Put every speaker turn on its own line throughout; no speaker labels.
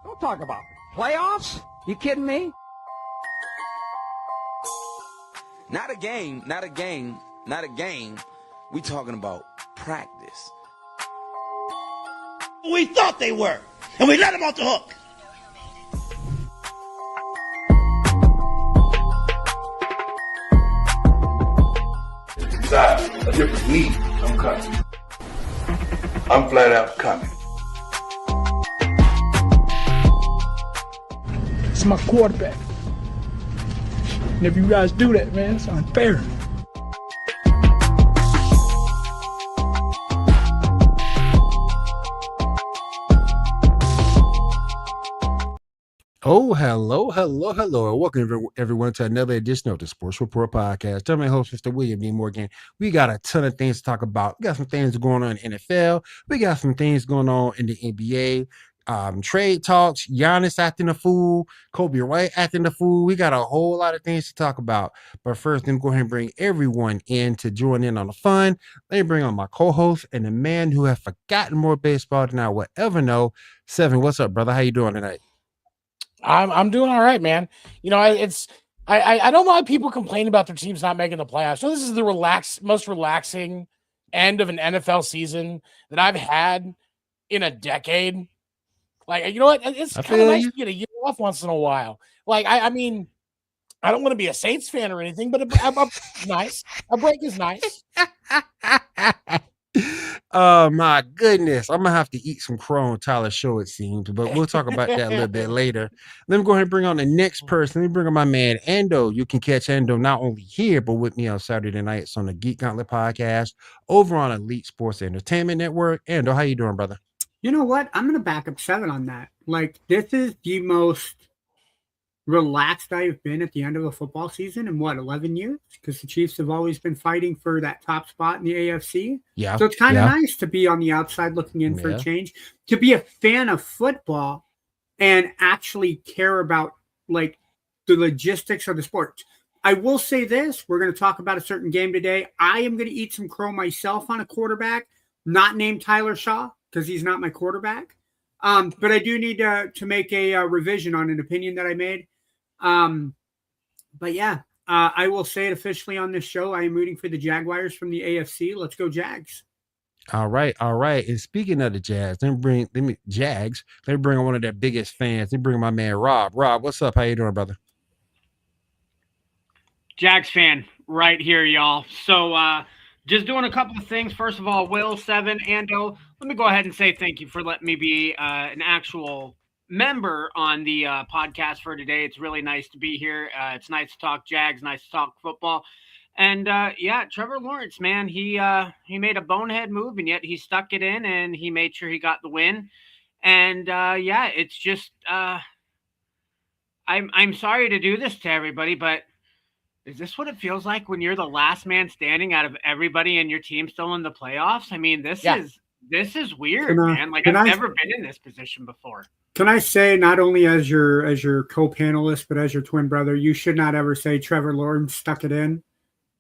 Don't talk about playoffs. You kidding me?
Not a game. We talking about practice.
We thought they were, and we let them off the hook.
Decide a different me, I'm coming. I'm flat out coming.
It's my quarterback. And if you guys do that, man, it's unfair.
Oh, hello. Welcome everyone to another edition of the Sports Report Podcast. I'm your host, Mr. William D. Morgan. We got a ton of things to talk about. We got some things going on in the NFL. We got some things going on in the NBA. Trade talks, Giannis acting a fool, Kobe White acting a fool. We got a whole lot of things to talk about. But first, let me go ahead and bring everyone in to join in on the fun. Let me bring on my co-host and the man who has forgotten more baseball than I will ever know. Seven, what's up, brother? How you doing tonight?
I'm doing all right, man. You know, I don't know why people complain about their teams not making the playoffs. So this is the most relaxing end of an NFL season that I've had in a decade. Like, you know what? It's kind of nice to get a year off once in a while. Like, I mean, I don't want to be a Saints fan or anything, but a nice. A break is nice.
Oh my goodness. I'm gonna have to eat some crow on Tyler's show, it seems, but we'll talk about that a little bit later. Let me go ahead and bring on the next person. Let me bring on my man Endo. You can catch Endo not only here, but with me on Saturday nights on the Geek Gauntlet podcast over on Elite Sports Entertainment Network. Endo, how you doing, brother?
You know what? I'm going to back up 7 on that. Like, this is the most relaxed I've been at the end of a football season in, 11 years? Because the Chiefs have always been fighting for that top spot in the AFC.
Yeah.
So it's kind of nice to be on the outside looking in for a change, to be a fan of football and actually care about, like, the logistics of the sport. I will say this. We're going to talk about a certain game today. I am going to eat some crow myself on a quarterback, not named Tyler Shaw, because he's not my quarterback. But I do need to make a revision on an opinion that I made. But yeah, I will say it officially on this show. I am rooting for the Jaguars from the AFC. Let's go Jags.
All right. And speaking of the Jags, let me bring on one of their biggest fans. Let me bring my man Rob. Rob, what's up? How you doing, brother?
Jags fan right here, y'all. So just doing a couple of things. First of all, Will, Seven, Ando, let me go ahead and say thank you for letting me be an actual member on the podcast for today. It's really nice to be here. It's nice to talk Jags, nice to talk football. And yeah, Trevor Lawrence, man, he made a bonehead move, and yet he stuck it in, and he made sure he got the win. And yeah, it's just I'm sorry to do this to everybody, but is this what it feels like when you're the last man standing out of everybody and your team still in the playoffs? I mean, this is weird, man. Like, I've never been in this position before.
Can I say, not only as your co-panelist, but as your twin brother, you should not ever say Trevor Lawrence stuck it in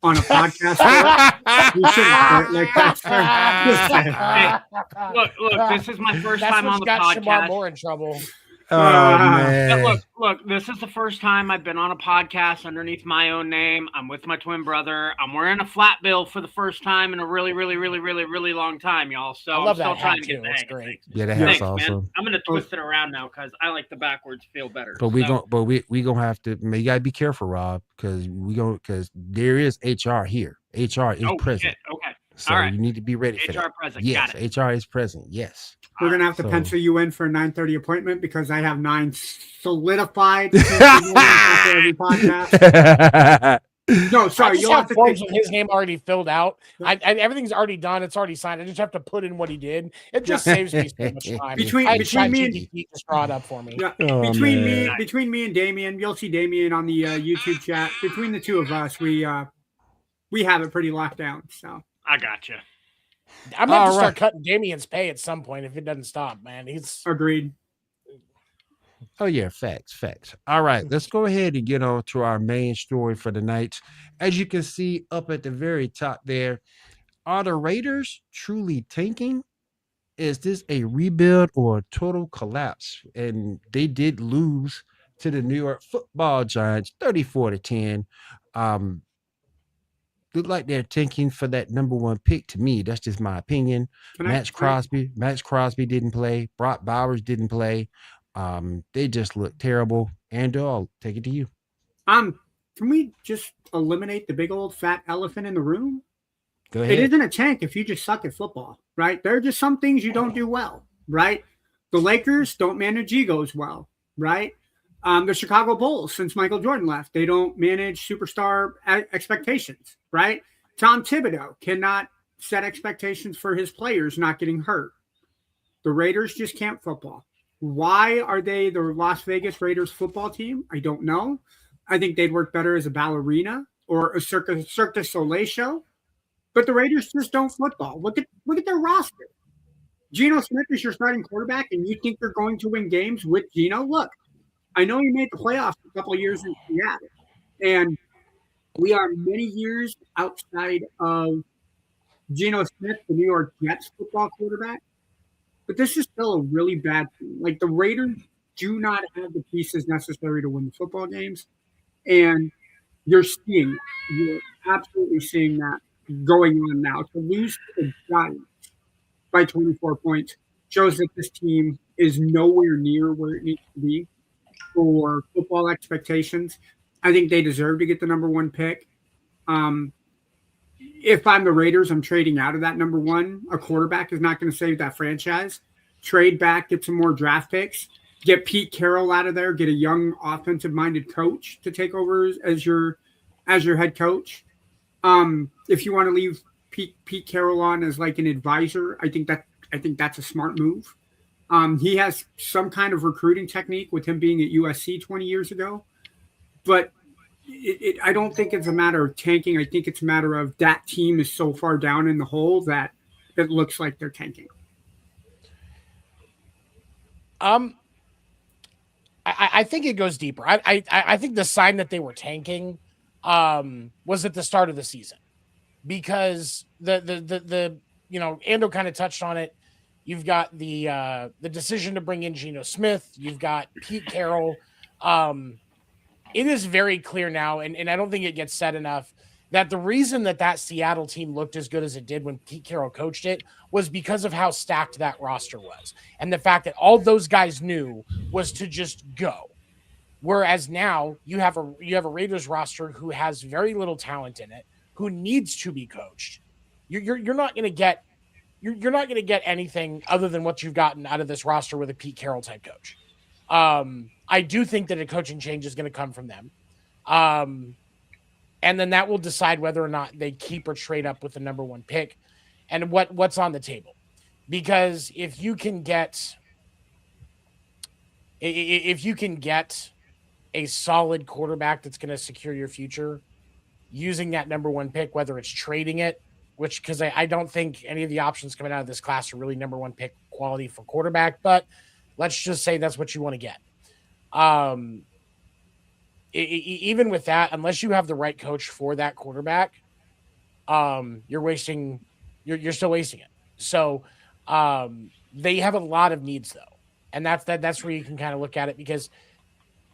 on a podcast. You shouldn't like that.
Look, this is my first time on the podcast.
Shamar more in trouble.
Oh, man.
Look, this is the first time I've been on a podcast underneath my own name. I'm with my twin brother. I'm wearing a flat bill for the first time in a really, really, really, really, really long time, y'all. So I'm still trying to get the hang of things.
Yeah, that hat's awesome.
Man. I'm gonna twist it around now because I like the backwards feel better.
But we gonna have to. Man, you gotta be careful, Rob, because there is HR here. HR is present.
Okay.
So
All right.
you need to be ready for
HR
that.
present.
Yes,
Got it.
HR is present. Yes.
We're gonna have to
So-
pencil you in for a 9:30 appointment because I have 9 solidified after every podcast. No, sorry,
I just
you'll
have
have to
forms
take.
with his name already filled out. Everything's already done. It's already signed. I just have to put in what he did. It just saves me so much time.
Between me and
just draw it up for me.
yeah,
Oh,
between me and Damien, you'll see Damien on the YouTube chat. Between the two of us, we have it pretty locked down. So
I gotcha.
I'm going to start cutting Damien's pay at some point if it doesn't stop, man. He's
agreed.
Oh yeah, facts. All right, let's go ahead and get on to our main story for the night. As you can see up at the very top there, are the Raiders truly tanking? Is this a rebuild or a total collapse? And they did lose to the New York Football Giants 34-10. Look like they're tanking for that number one pick to me. That's just my opinion. Max Crosby didn't play. Brock Bowers didn't play. They just look terrible. And I'll take it to you.
Can we just eliminate the big old fat elephant in the room?
Go ahead.
It isn't a tank if you just suck at football, right? There are just some things you don't do well, right? The Lakers don't manage egos well, right? The Chicago Bulls, since Michael Jordan left, they don't manage superstar expectations, right? Tom Thibodeau cannot set expectations for his players not getting hurt. The Raiders just can't football. Why are they the Las Vegas Raiders football team? I don't know. I think they'd work better as a ballerina or a Cirque du Soleil show. But the Raiders just don't football. Look at their roster. Geno Smith is your starting quarterback, and you think they're going to win games with Geno? Look, I know you made the playoffs a couple of years in Seattle, and we are many years outside of Geno Smith, the New York Jets football quarterback. But this is still a really bad team. Like, the Raiders do not have the pieces necessary to win the football games. And you're seeing that. You're absolutely seeing that going on now. To lose to the Giants by 24 points shows that this team is nowhere near where it needs to be for football expectations. I think they deserve to get the number one pick. If I'm the Raiders, I'm trading out of that number one. A quarterback is not going to save that franchise. Trade back, get some more draft picks, get Pete Carroll out of there, get a young offensive-minded coach to take over as your head coach. If you want to leave Pete Carroll on as like an advisor, I think that's a smart move. He has some kind of recruiting technique with him being at USC 20 years ago, but I don't think it's a matter of tanking. I think it's a matter of that team is so far down in the hole that it looks like they're tanking.
I think it goes deeper. I think the sign that they were tanking was at the start of the season, because the Ando kind of touched on it. You've got the decision to bring in Geno Smith. You've got Pete Carroll. It is very clear now, and I don't think it gets said enough, that the reason that Seattle team looked as good as it did when Pete Carroll coached it was because of how stacked that roster was. And the fact that all those guys knew was to just go. Whereas now you have a Raiders roster who has very little talent in it, who needs to be coached. You're not going to get anything other than what you've gotten out of this roster with a Pete Carroll type coach. I do think that a coaching change is going to come from them. And then that will decide whether or not they keep or trade up with the number one pick and what's on the table. Because if you can get a solid quarterback that's going to secure your future using that number one pick, whether it's trading it, because I don't think any of the options coming out of this class are really number one pick quality for quarterback, but let's just say that's what you want to get. Even with that, unless you have the right coach for that quarterback, you're still wasting it. So they have a lot of needs though. And that's where you can kind of look at it, because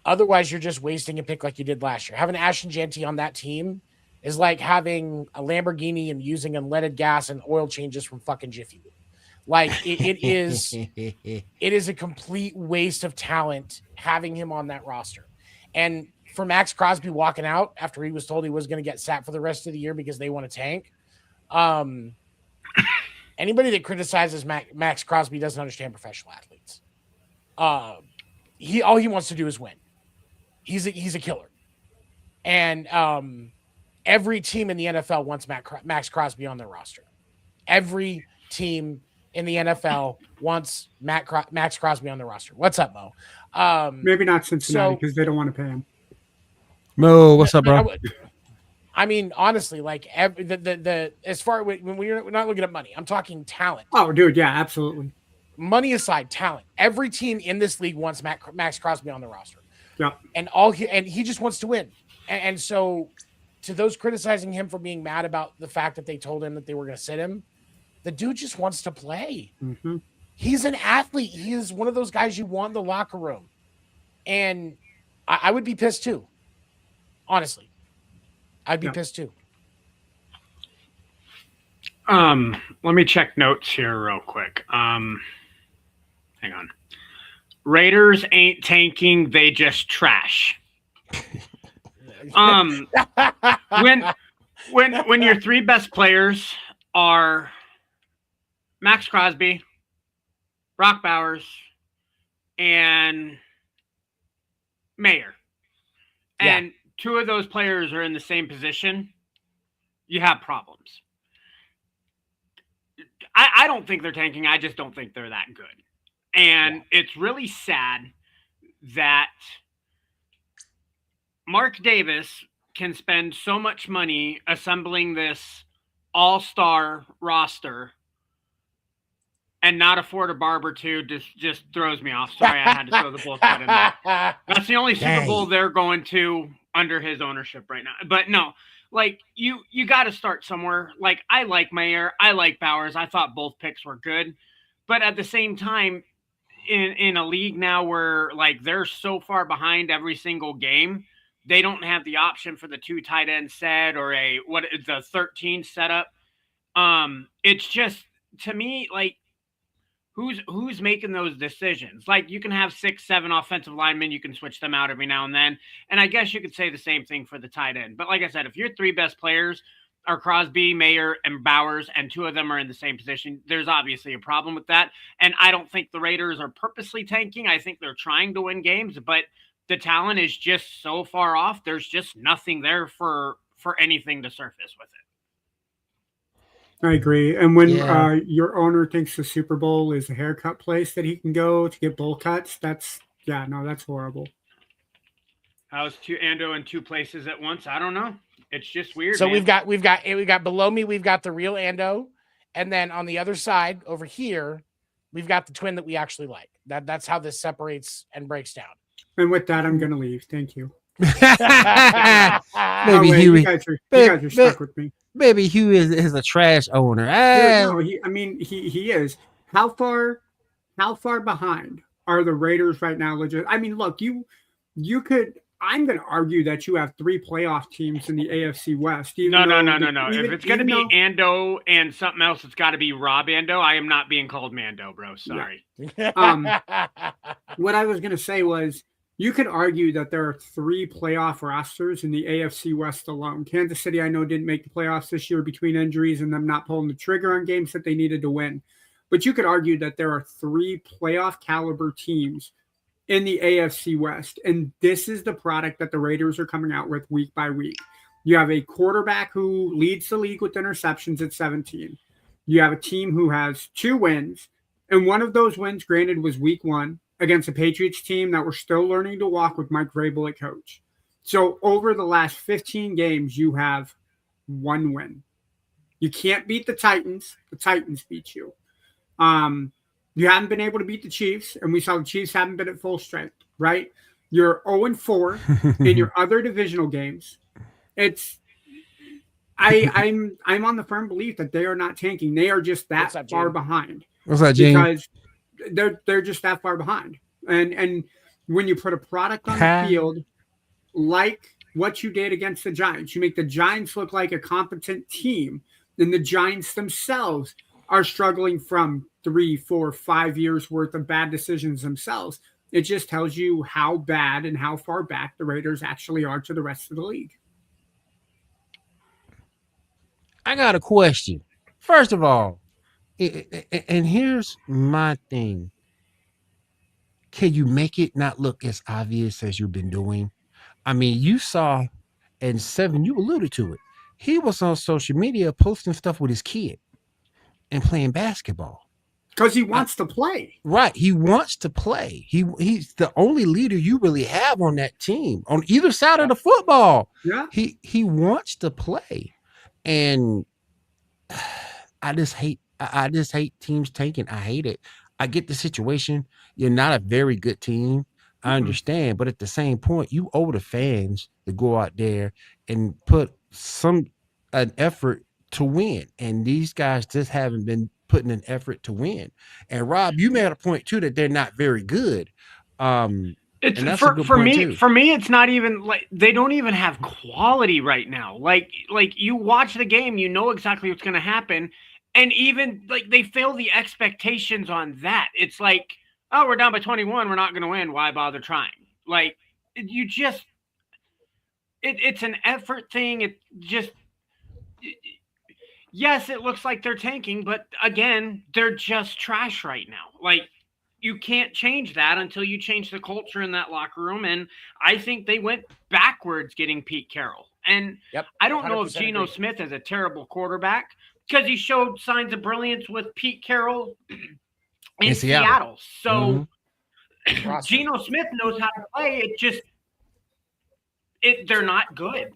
otherwise you're just wasting a pick like you did last year. Having Ashton Jeanty on that team is like having a Lamborghini and using unleaded gas and oil changes from fucking Jiffy Lube. Like it is a complete waste of talent having him on that roster. And for Max Crosby walking out after he was told he was going to get sacked for the rest of the year because they want to tank, Anybody that criticizes Max Crosby doesn't understand professional athletes. All he wants to do is win. He's a killer, and every team in the NFL wants Max Crosby on their roster. Every team in the NFL wants Max Crosby on the roster. What's up, Mo?
Maybe not Cincinnati because they don't want to pay him.
Mo, what's up, bro?
I mean, honestly, like as far when we're not looking at money, I'm talking talent.
Oh, dude, yeah, absolutely.
Money aside, talent. Every team in this league wants Max Crosby on the roster.
Yeah,
and he just wants to win. And so, to those criticizing him for being mad about the fact that they told him that they were going to sit him, the dude just wants to play.
Mm-hmm.
He's an athlete. He is one of those guys you want in the locker room, and I would be pissed too. Honestly. I'd be pissed too.
Let me check notes here real quick. Hang on. Raiders ain't tanking, they just trash. When your three best players are Max Crosby, Brock Bowers, and Mayer, and two of those players are in the same position, you have problems. I don't think they're tanking. I just don't think they're that good. And it's really sad that Mark Davis can spend so much money assembling this all-star roster and not afford a barber too. Just throws me off. Sorry, I had to throw the bullshit in there. That's the only Super Bowl they're going to under his ownership right now. But no, like you got to start somewhere. Like I like Mayer, I like Bowers. I thought both picks were good, but at the same time, in a league now where like they're so far behind every single game, they don't have the option for the 2 tight end set or the 13 setup. It's just, to me, like who's making those decisions? Like you can have 6, 7 offensive linemen, you can switch them out every now and then. And I guess you could say the same thing for the tight end. But like I said, if your 3 best players are Crosby, Mayer, and Bowers, and 2 of them are in the same position, there's obviously a problem with that. And I don't think the Raiders are purposely tanking. I think they're trying to win games, but the talent is just so far off. There's just nothing there for anything to surface with it.
I agree. And when your owner thinks the Super Bowl is a haircut place that he can go to get bowl cuts, that's horrible.
How's Ando in 2 places at once? I don't know. It's just weird.
So
man.
we've got below me, we've got the real Ando, and then on the other side over here, we've got the twin that we actually like. That's how this separates and breaks down.
And with that, I'm gonna leave. Thank you.
Maybe Huey.
You guys are stuck with me.
Maybe Huey is a trash owner.
Dude, no, he is. How far behind are the Raiders right now? Legit. I mean, look, you could. I'm going to argue that you have 3 playoff teams in the AFC West.
No. If it's going to be Ando and something else, it's got to be Rob Ando. I am not being called Mando, bro. Sorry.
What I was going to say was you could argue that there are 3 playoff rosters in the AFC West alone. Kansas City, I know, didn't make the playoffs this year between injuries and them not pulling the trigger on games that they needed to win. But you could argue that there are 3 playoff caliber teams in the AFC West. And this is the product that the Raiders are coming out with week by week. You have a quarterback who leads the league with interceptions at 17. You have a team who has 2 wins. And one of those wins, granted, was week 1 against a Patriots team that were still learning to walk with Mike Vrabel at coach. So over the last 15 games, you have 1 win. You can't beat the Titans. The Titans beat you. You haven't been able to beat the Chiefs, and we saw the Chiefs haven't been at full strength, right? You're 0-4 in your other divisional games. I'm on the firm belief that they are not tanking. They are just that far behind.
What's that, Gene?
Because they're just that far behind. And when you put a product on the field like what you did against the Giants, you make the Giants look like a competent team, then the Giants themselves are struggling from 3, 4, 5 years worth of bad decisions themselves. It just tells you how bad and how far back the Raiders actually are to the rest of the league.
I got a question. First of all, And here's my thing. Can you make it not look as obvious as you've been doing? I mean, you saw, and Seven, you alluded to it. He was on social media posting stuff with his kid and playing basketball.
Because he wants to play.
Right. He wants to play. He's the only leader you really have on that team, on either side of the football.
Yeah.
He wants to play. And I just hate teams tanking. I hate it. I get the situation. You're not a very good team. I understand, but at the same point, you owe the fans to go out there and put an effort to win. And these guys just haven't been putting an effort to win. And Rob, you made a point too that they're not very good.
It's for me, it's not even like they don't even have quality right now. Like you watch the game, you know exactly what's going to happen, and even like they fail the expectations on that. It's like, oh, we're down by 21, we're not going to win. Why bother trying? Like you just, it's an effort thing. It just, yes, it looks like they're tanking, but again, they're just trash right now. Like. You can't change that until you change the culture in that locker room. And I think they went backwards getting Pete Carroll. And I don't know if Geno Smith is a terrible quarterback because he showed signs of brilliance with Pete Carroll in Seattle. So Geno Smith knows how to play. They're not good.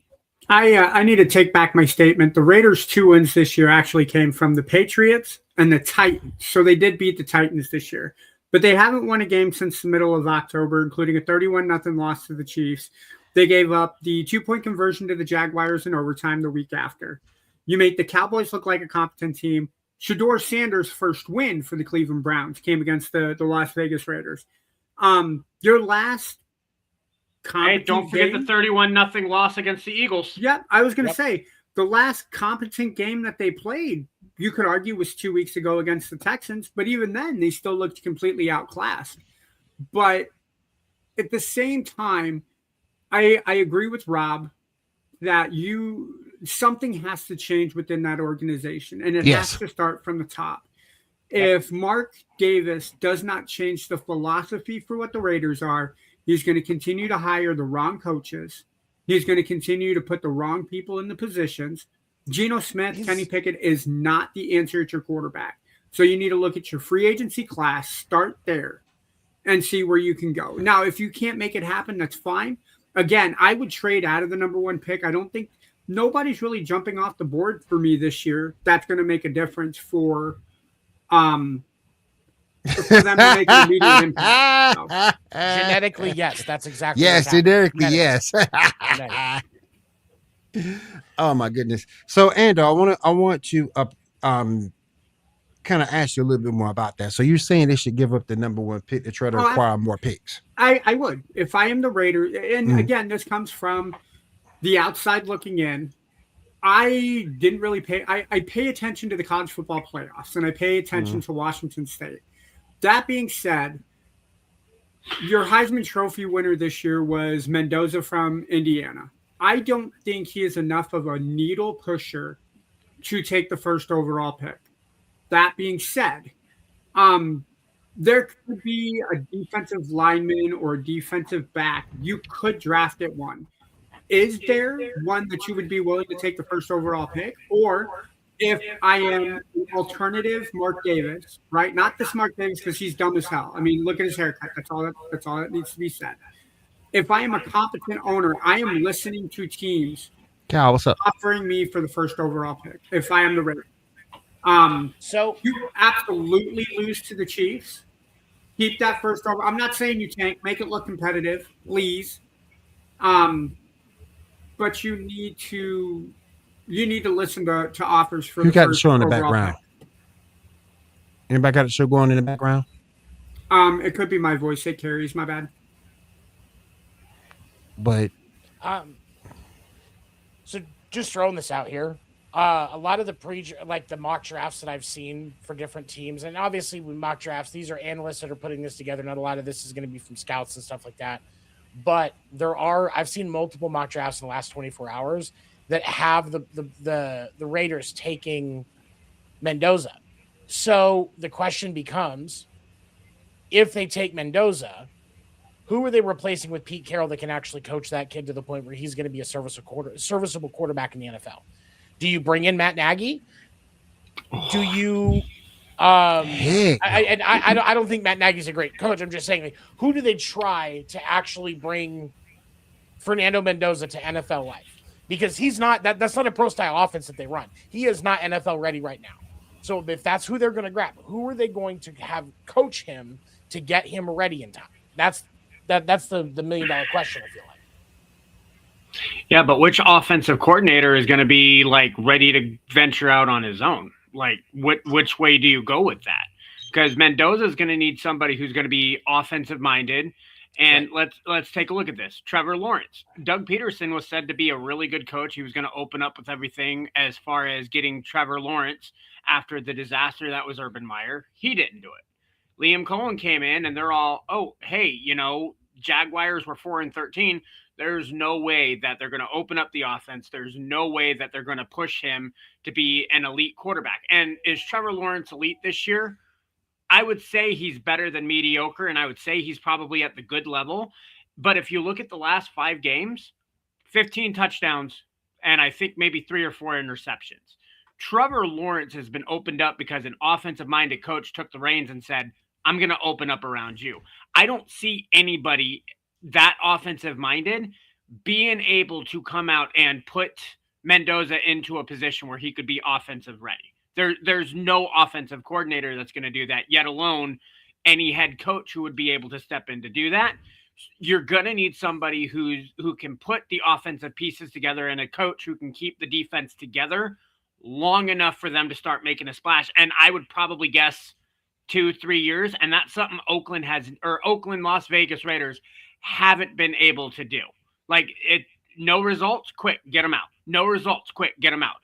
I need to take back my statement. The Raiders' 2 wins this year actually came from the Patriots and the Titans. So they did beat the Titans this year. But they haven't won a game since the middle of October, including a 31-0 loss to the Chiefs. They gave up the 2-point conversion to the Jaguars in overtime the week after. You made the Cowboys look like a competent team. Shedeur Sanders' first win for the Cleveland Browns came against the Las Vegas Raiders. Your last competent
don't forget
game,
the 31-0 loss against the Eagles.
Yeah, I was going to say, the last competent game that they played, you could argue, was 2 weeks ago against the Texans, but even then, they still looked completely outclassed. But at the same time, I agree with Rob that something has to change within that organization, and it has to start from the top. If Mark Davis does not change the philosophy for what the Raiders are, he's going to continue to hire the wrong coaches. He's going to continue to put the wrong people in the positions. Geno Smith, Kenny Pickett is not the answer at your quarterback. So you need to look at your free agency class, start there, and see where you can go. Now, if you can't make it happen, that's fine. Again, I would trade out of the number 1 pick. I don't think nobody's really jumping off the board for me this year. That's going to make a difference for them to make an immediate impact. So.
Genetically, yes, that's exactly.
Yes, genetically, yes. Oh my goodness. So, Ando, I want to kind of ask you a little bit more about that. So you're saying they should give up the number 1 pick to try to acquire more picks?
I would. If I am the Raiders, and again, this comes from the outside looking in. I didn't really I pay attention to the college football playoffs, and I pay attention to Washington State. That being said, your Heisman Trophy winner this year was Mendoza from Indiana. I don't think he is enough of a needle pusher to take the first overall pick. That being said, there could be a defensive lineman or a defensive back. You could draft at 1. Is there one that you would be willing to take the first overall pick? Or if I am an alternative Mark Davis, right? Not this Mark Davis because he's dumb as hell. I mean, look at his haircut. That's all that needs to be said. If I am a competent owner, I am listening to teams
Cal, what's up?
offering me for the first overall pick if I am the Raiders.
So
you absolutely lose to the Chiefs. Keep that first over. I'm not saying you tank. Make it look competitive, please. But you need to listen to offers for.
You
the
got the
first
show in the
overall
background.
pick.
Anybody got the show going in the background?
It could be my voice. It carries. My bad.
But
so just throwing this out here, a lot of the mock drafts that I've seen for different teams, and obviously with mock drafts, these are analysts that are putting this together. Not a lot of this is going to be from scouts and stuff like that. But I've seen multiple mock drafts in the last 24 hours that have the Raiders taking Mendoza. So the question becomes, if they take Mendoza, who are they replacing with Pete Carroll that can actually coach that kid to the point where he's going to be a serviceable quarterback in the NFL? Do you bring in Matt Nagy? Do you? I don't think Matt Nagy's a great coach. I'm just saying, like, who do they try to actually bring Fernando Mendoza to NFL life? Because he's not that's not a pro style offense that they run. He is not NFL ready right now. So if that's who they're going to grab, who are they going to have coach him to get him ready in time? That's the $1 million question, I feel like.
Yeah, but which offensive coordinator is going to be like ready to venture out on his own? Like, which way do you go with that? Because Mendoza is going to need somebody who's going to be offensive minded. And let's take a look at this. Trevor Lawrence. Doug Peterson was said to be a really good coach. He was going to open up with everything as far as getting Trevor Lawrence after the disaster that was Urban Meyer. He didn't do it. Liam Cohen came in and they're all, oh, hey, Jaguars were 4-13. There's no way that they're going to open up the offense. There's no way that they're going to push him to be an elite quarterback. And is Trevor Lawrence elite this year? I would say he's better than mediocre, and I would say he's probably at the good level. But if you look at the last 5 games, 15 touchdowns, and I think maybe 3 or 4 interceptions. Trevor Lawrence has been opened up because an offensive-minded coach took the reins and said, I'm going to open up around you. I don't see anybody that offensive-minded being able to come out and put Mendoza into a position where he could be offensive ready. There's no offensive coordinator that's going to do that, yet alone any head coach who would be able to step in to do that. You're going to need somebody who can put the offensive pieces together and a coach who can keep the defense together long enough for them to start making a splash. And I would probably guess 2-3 years. And that's something Oakland, Las Vegas Raiders haven't been able to do. Like, no results, quick, get them out. No results, quick, get them out.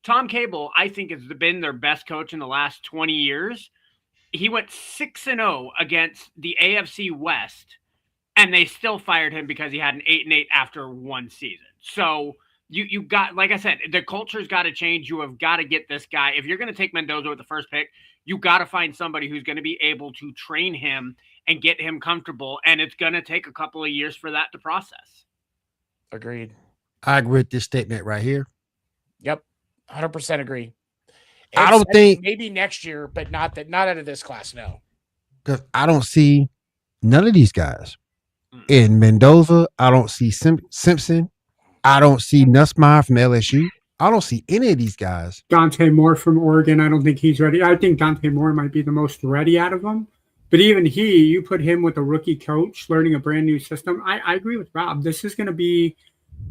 Tom Cable, I think, has been their best coach in the last 20 years. He went 6-0 against the AFC West, and they still fired him because he had an 8-8 after one season. So you got, like I said, the culture's got to change. You have got to get this guy. If you're going to take Mendoza with the first pick, you got to find somebody who's going to be able to train him and get him comfortable, and it's going to take a couple of years for that to process.
Agreed.
I agree with this statement right here.
Yep. 100% agree.
I don't think
maybe next year, but not out of this class. No,
because I don't see none of these guys in Mendoza. I don't see Simpson. I don't see Nussmeier from LSU. I don't see any of these guys.
Dante Moore from Oregon. I don't think he's ready. I think Dante Moore might be the most ready out of them. But even you put him with a rookie coach learning a brand new system. I agree with Rob. This is going to be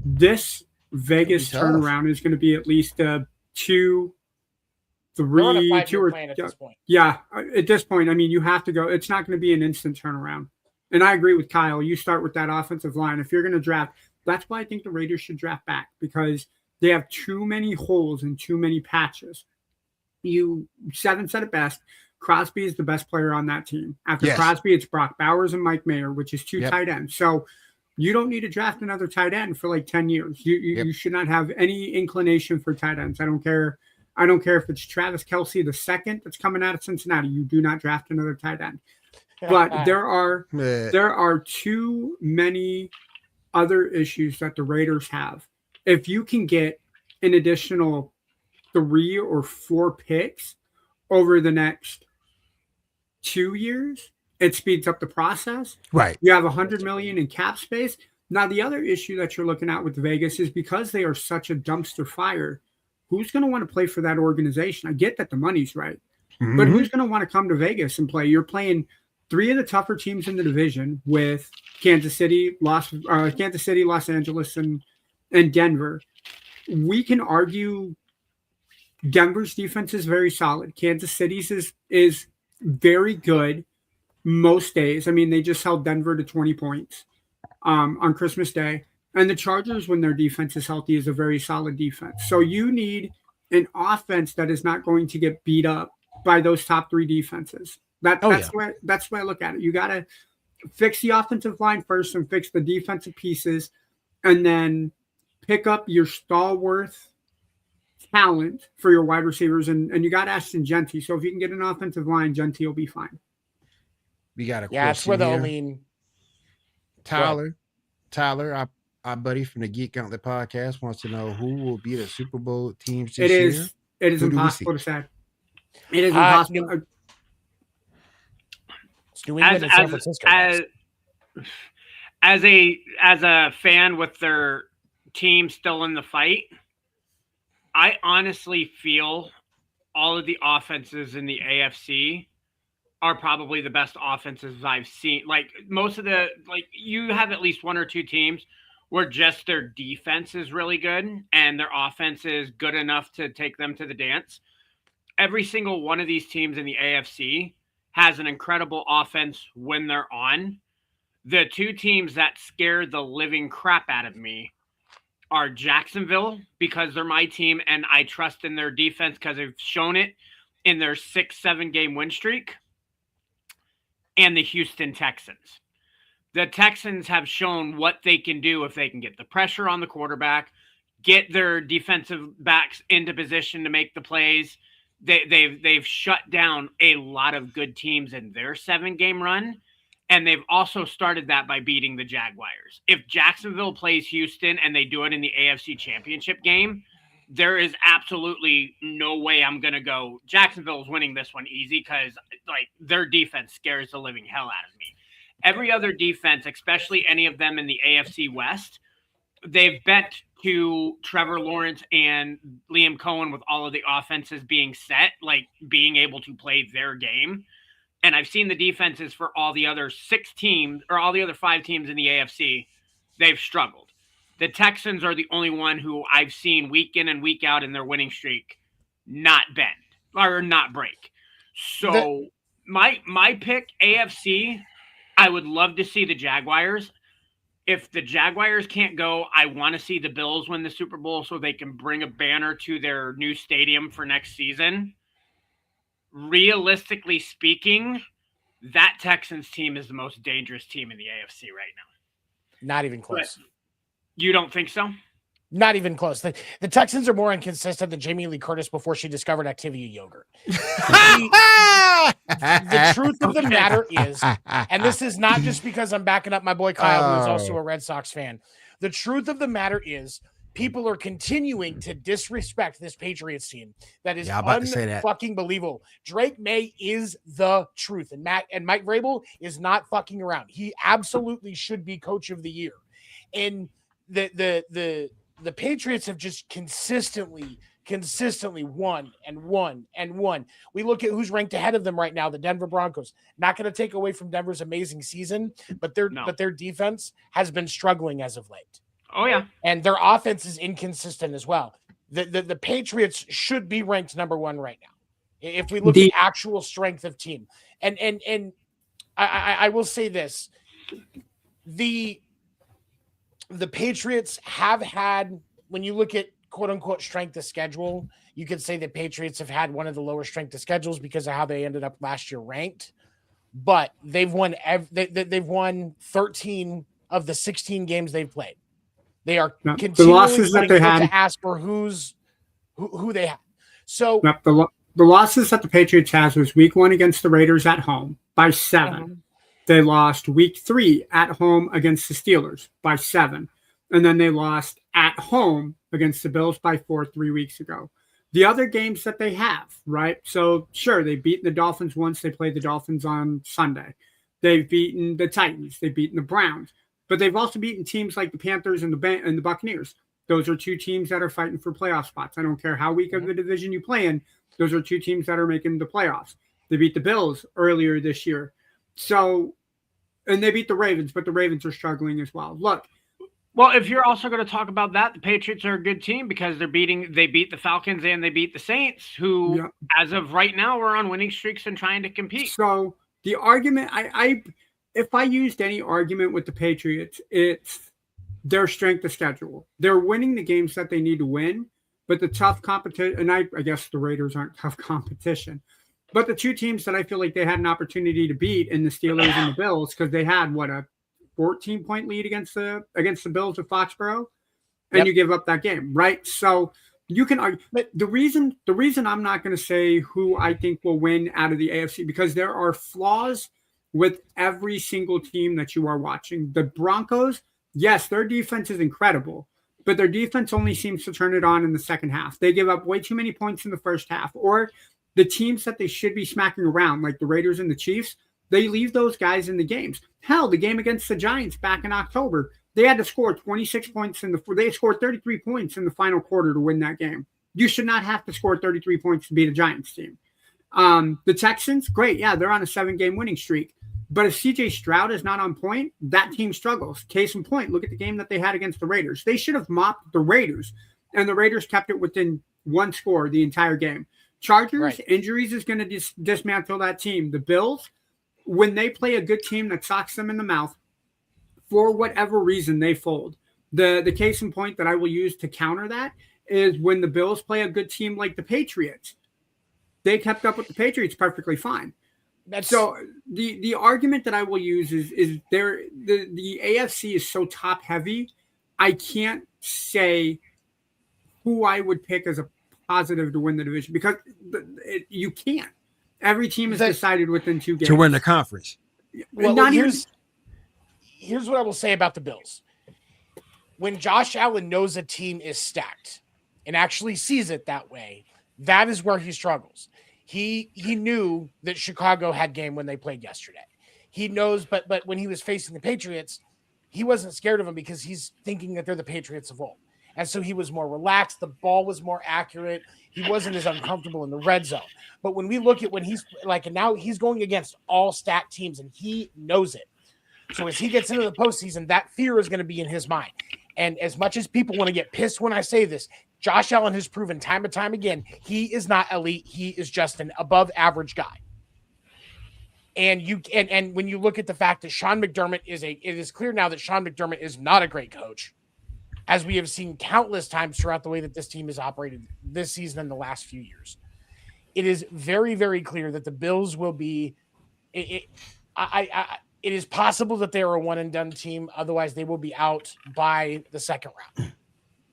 this. Vegas turnaround is going to be at least 2, 3, 2 or
at this point.
Yeah, at this point, I mean, you have to go. It's not going to be an instant turnaround. And I agree with Kyle. You start with that offensive line. If you're going to draft, that's why I think the Raiders should draft back, because they have too many holes and too many patches. Seven said it best. Crosby is the best player on that team. After Crosby, it's Brock Bowers and Mike Mayer, which is 2 tight ends. So you don't need to draft another tight end for like 10 years. You should not have any inclination for tight ends. I don't care if it's Travis Kelce the second that's coming out of Cincinnati. You do not draft another tight end. But there are too many other issues that the Raiders have. If you can get an additional 3 or 4 picks over the next 2 years, it speeds up the process.
Right.
You have $100 million in cap space. Now, the other issue that you're looking at with Vegas is because they are such a dumpster fire, who's going to want to play for that organization? I get that the money's right, but who's going to want to come to Vegas and play? You're playing 3 of the tougher teams in the division with Kansas City, Los Angeles, and Denver. We can argue Denver's defense is very solid. Kansas City's is very good. Most days. I mean, they just held Denver to 20 points on Christmas Day. And the Chargers, when their defense is healthy, is a very solid defense. So you need an offense that is not going to get beat up by those top 3 defenses. That's the way I look at it. You got to fix the offensive line first and fix the defensive pieces, and then pick up your stalwart talent for your wide receivers, and you got Ashton Genty. So if you can get an offensive line, Genty will be fine.
We got a
that's
question
where the
here.
only
Tyler, our buddy from the Geek Outlet podcast, wants to know who will be the Super Bowl teams this year.
It is impossible to say. It is impossible.
It's New England and San Francisco.
As a fan with their team still in the fight, I honestly feel all of the offenses in the AFC are probably the best offenses I've seen. Like most of you have at least one or two teams where just their defense is really good and their offense is good enough to take them to the dance. Every single one of these teams in the AFC has an incredible offense when they're on. The two teams that scare the living crap out of me are Jacksonville, because they're my team and I trust in their defense because they've shown it in their 6-7 game win streak, and the Houston Texans. The Texans have shown what they can do if they can get the pressure on the quarterback, get their defensive backs into position to make the plays. They've shut down a lot of good teams in their 7-game run, and they've also started that by beating the Jaguars. If Jacksonville plays Houston and they do it in the AFC Championship game, there is absolutely no way I'm going to go, Jacksonville's winning this one easy, because their defense scares the living hell out of me. Every other defense, especially any of them in the AFC West, they've bet to Trevor Lawrence and Liam Cohen with all of the offenses being set, being able to play their game. And I've seen the defenses for all the other 6 teams or all the other 5 teams in the AFC, they've struggled. The Texans are the only one who I've seen week in and week out in their winning streak not bend or not break. So my pick, AFC, I would love to see the Jaguars. If the Jaguars can't go, I want to see the Bills win the Super Bowl so they can bring a banner to their new stadium for next season. Realistically speaking, that Texans team is the most dangerous team in the AFC right now.
Not even close.
But you don't think so?
Not even close. The Texans are more inconsistent than Jamie Lee Curtis before she discovered Activia yogurt. The truth of the matter is, and this is not just because I'm backing up my boy Kyle, who is also a Red Sox fan. The truth of the matter is, people are continuing to disrespect this Patriots team. That is fucking believable. Drake May is the truth, and Mike Vrabel is not fucking around. He absolutely should be coach of the year. And the Patriots have just consistently won and won and won. We look at who's ranked ahead of them right now, the Denver Broncos. Not going to take away from Denver's amazing season, but their defense has been struggling as of late.
Oh yeah. And
their offense is inconsistent as well. The Patriots should be ranked number 1 right now. If we look at actual strength of team. And I will say this. The Patriots have had, when you look at quote unquote strength of schedule, you could say the Patriots have had one of the lower strength of schedules because of how they ended up last year ranked. But they've won they've won 13 of the 16 games they've played. They are continuing
the losses that they had
to ask for who they have. So
the losses that the Patriots has was week 1 against the Raiders at home by 7. They lost week 3 at home against the Steelers by 7. And then they lost at home against the Bills by 4 3 weeks ago. The other games that they have, right? So sure, they've beaten the Dolphins once. They played the Dolphins on Sunday. They've beaten the Titans. They've beaten the Browns. But they've also beaten teams like the Panthers and the Buccaneers. Those are 2 teams that are fighting for playoff spots. I don't care how weak of the division you play in. Those are 2 teams that are making the playoffs. They beat the Bills earlier this year. So, and they beat the Ravens, but the Ravens are struggling as well. Look.
Well, if you're also going to talk about that, the Patriots are a good team because they beat the Falcons and they beat the Saints, who, as of right now, are on winning streaks and trying to compete.
So the argument, if I used any argument with the Patriots, it's their strength of schedule. They're winning the games that they need to win, but the tough competition, and I guess the Raiders aren't tough competition, but the 2 teams that I feel like they had an opportunity to beat in the Steelers and the Bills, because they had a 14-point lead against the Bills of Foxborough, and you give up that game, right? So You can argue, but the reason I'm not going to say who I think will win out of the AFC, because there are flaws with every single team that you are watching. The Broncos, yes, their defense is incredible, but their defense only seems to turn it on in the second half. They give up way too many points in the first half. Or the teams that they should be smacking around, like the Raiders and the Chiefs, they leave those guys in the games. Hell, the game against the Giants back in October, they had to score 26 points they scored 33 points in the final quarter to win that game. You should not have to score 33 points to beat a Giants team. The Texans, great. Yeah, they're on a 7-game winning streak. But if CJ Stroud is not on point, that team struggles. Case in point, look at the game that they had against the Raiders. They should have mopped the Raiders, and the Raiders kept it within one score the entire game. Chargers, right. Injuries is going to dismantle that team. The Bills, when they play a good team that socks them in the mouth, for whatever reason, they fold. The case in point that I will use to counter that is when the Bills play a good team like the Patriots. They kept up with the Patriots perfectly fine. So the argument that I will use is the AFC is so top heavy, I can't say who I would pick as a positive to win the division, because you can't. Every team is decided within 2 games
to win the conference.
Well, here's what I will say about the Bills. When Josh Allen knows a team is stacked and actually sees it that way, that is where he struggles. He knew that Chicago had game when they played yesterday. He knows, but when he was facing the Patriots, he wasn't scared of them because he's thinking that they're the Patriots of old. And so he was more relaxed. The ball was more accurate. He wasn't as uncomfortable in the red zone. But when we look at when he's like, and now he's going against all stacked teams and he knows it. So as he gets into the postseason, that fear is going to be in his mind. And as much as people want to get pissed when I say this, Josh Allen has proven time and time again, he is not elite. He is just an above average guy. And when you look at the fact that Sean McDermott it is clear now that Sean McDermott is not a great coach, as we have seen countless times throughout the way that this team has operated this season and the last few years. It is very, very clear that the Bills will be it is possible that they are a one and done team. Otherwise, they will be out by the second round,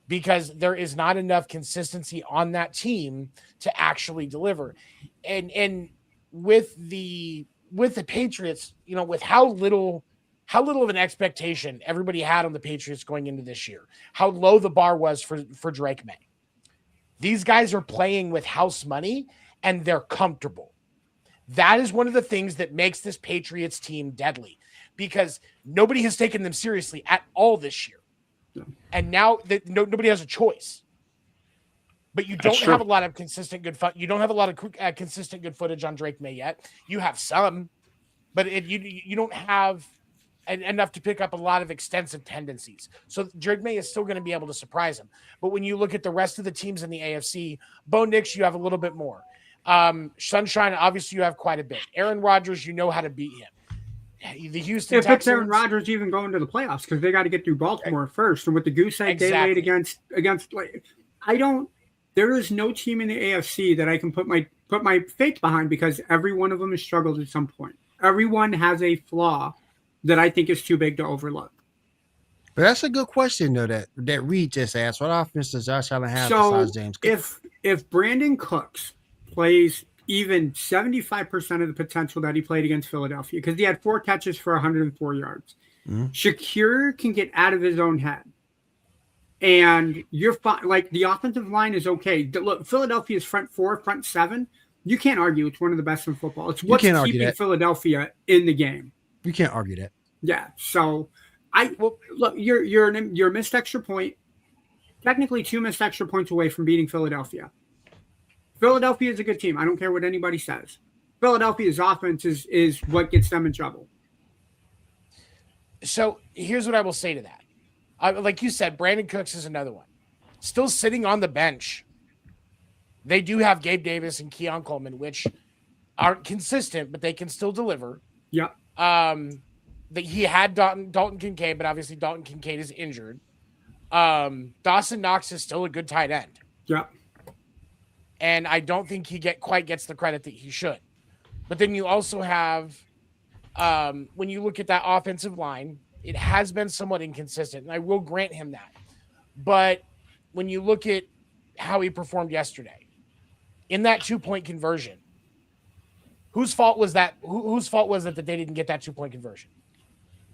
because there is not enough consistency on that team to actually deliver. And with the Patriots, with how little of an expectation everybody had on the Patriots going into this year, how low the bar was for Drake May. These guys are playing with house money and they're comfortable. That is one of the things that makes this Patriots team deadly, because nobody has taken them seriously at all this year. And now that nobody has a choice. But you don't have a lot of consistent good fun. You don't have a lot of consistent good footage on Drake May yet. You have some, but you don't have enough to pick up a lot of extensive tendencies. So Drake May is still going to be able to surprise him. But when you look at the rest of the teams in the AFC, Bo Nix, you have a little bit more. Sunshine, obviously, you have quite a bit. Aaron Rodgers, you know how to beat him. The Houston Texans.
If Aaron Rodgers even going to the playoffs, because they got to get through Baltimore first, and with the goose egg they laid against, there is no team in the AFC that I can put my faith behind, because every one of them has struggled at some point. Everyone has a flaw that I think is too big to overlook.
But that's a good question, though, that Reed just asked. What offense does Josh Allen have besides James Cook?
If Brandon Cooks plays even 75% of the potential that he played against Philadelphia, because he had 4 catches for 104 yards, Shakir can get out of his own head. And you're fine. Like, the offensive line is okay. Look, Philadelphia's front 4, front 7, you can't argue it's one of the best in football. It's what's keeping Philadelphia in the game.
You can't argue that.
Yeah. So look, you're a missed extra point, technically 2 missed extra points away from beating Philadelphia. Philadelphia is a good team. I don't care what anybody says. Philadelphia's offense is what gets them in trouble.
So here's what I will say to that. Like you said, Brandon Cooks is another one. Still sitting on the bench. They do have Gabe Davis and Keon Coleman, which aren't consistent, but they can still deliver.
Yeah.
He had Dalton Kincaid, but obviously Dalton Kincaid is injured. Dawson Knox is still a good tight end.
Yeah.
And I don't think he quite gets the credit that he should. But then you also have, when you look at that offensive line, it has been somewhat inconsistent, and I will grant him that. But when you look at how he performed yesterday in that 2-point conversion. Whose fault was that? Whose fault was it that they didn't get that 2-point conversion?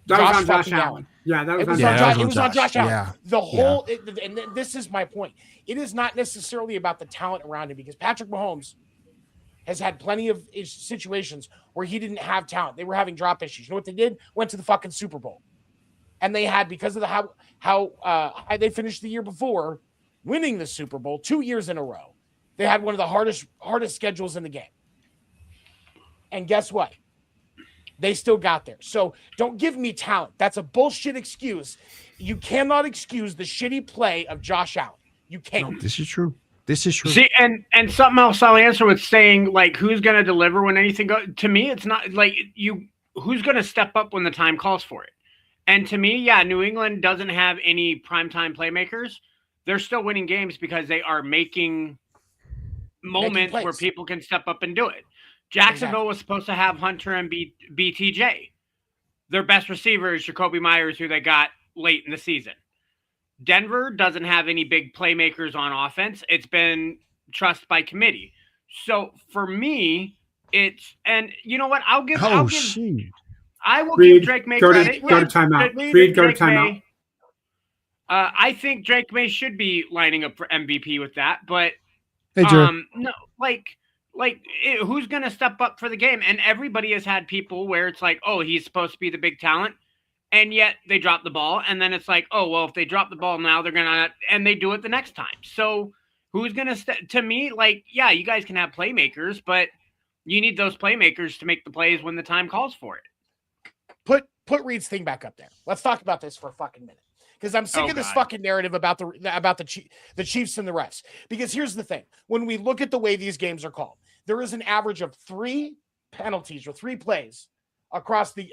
That was on Josh Allen. Yeah, that was on Josh.
It was on Josh Allen.
Yeah.
The whole, and this is my point. It is not necessarily about the talent around him, because Patrick Mahomes has had plenty of situations where he didn't have talent. They were having drop issues. You know what they did? Went to the fucking Super Bowl, and they had, because of the how high they finished the year before, winning the Super Bowl 2 years in a row. They had one of the hardest schedules in the game. And guess what? They still got there. So don't give me talent. That's a bullshit excuse. You cannot excuse the shitty play of Josh Allen. You can't.
No, this is true. This is true.
See, and something else I'll answer with saying, like, who's going to deliver when anything goes. To me, it's not like who's going to step up when the time calls for it. And to me, yeah, New England doesn't have any primetime playmakers. They're still winning games because they are making moments where people can step up and do it. Jacksonville was supposed to have Hunter and BTJ. Their best receiver is Jacoby Myers, who they got late in the season. Denver doesn't have any big playmakers on offense. It's been trust by committee. So for me, it's, and you know what? I will give Drake May credit.
Go to timeout. Reed, go to timeout.
I think Drake May should be lining up for MVP with that, but no, who's going to step up for the game? And everybody has had people where it's like, oh, he's supposed to be the big talent, and yet they drop the ball. And then it's like, oh, well, if they drop the ball now, they're going to, and they do it the next time. So who's going to, to me, like, yeah, you guys can have playmakers, but you need those playmakers to make the plays when the time calls for it.
Put Reed's thing back up there. Let's talk about this for a fucking minute. Because I'm sick of this fucking narrative about the Chiefs and the refs. Because here's the thing. When we look at the way these games are called, there is an average of 3 penalties or 3 plays across the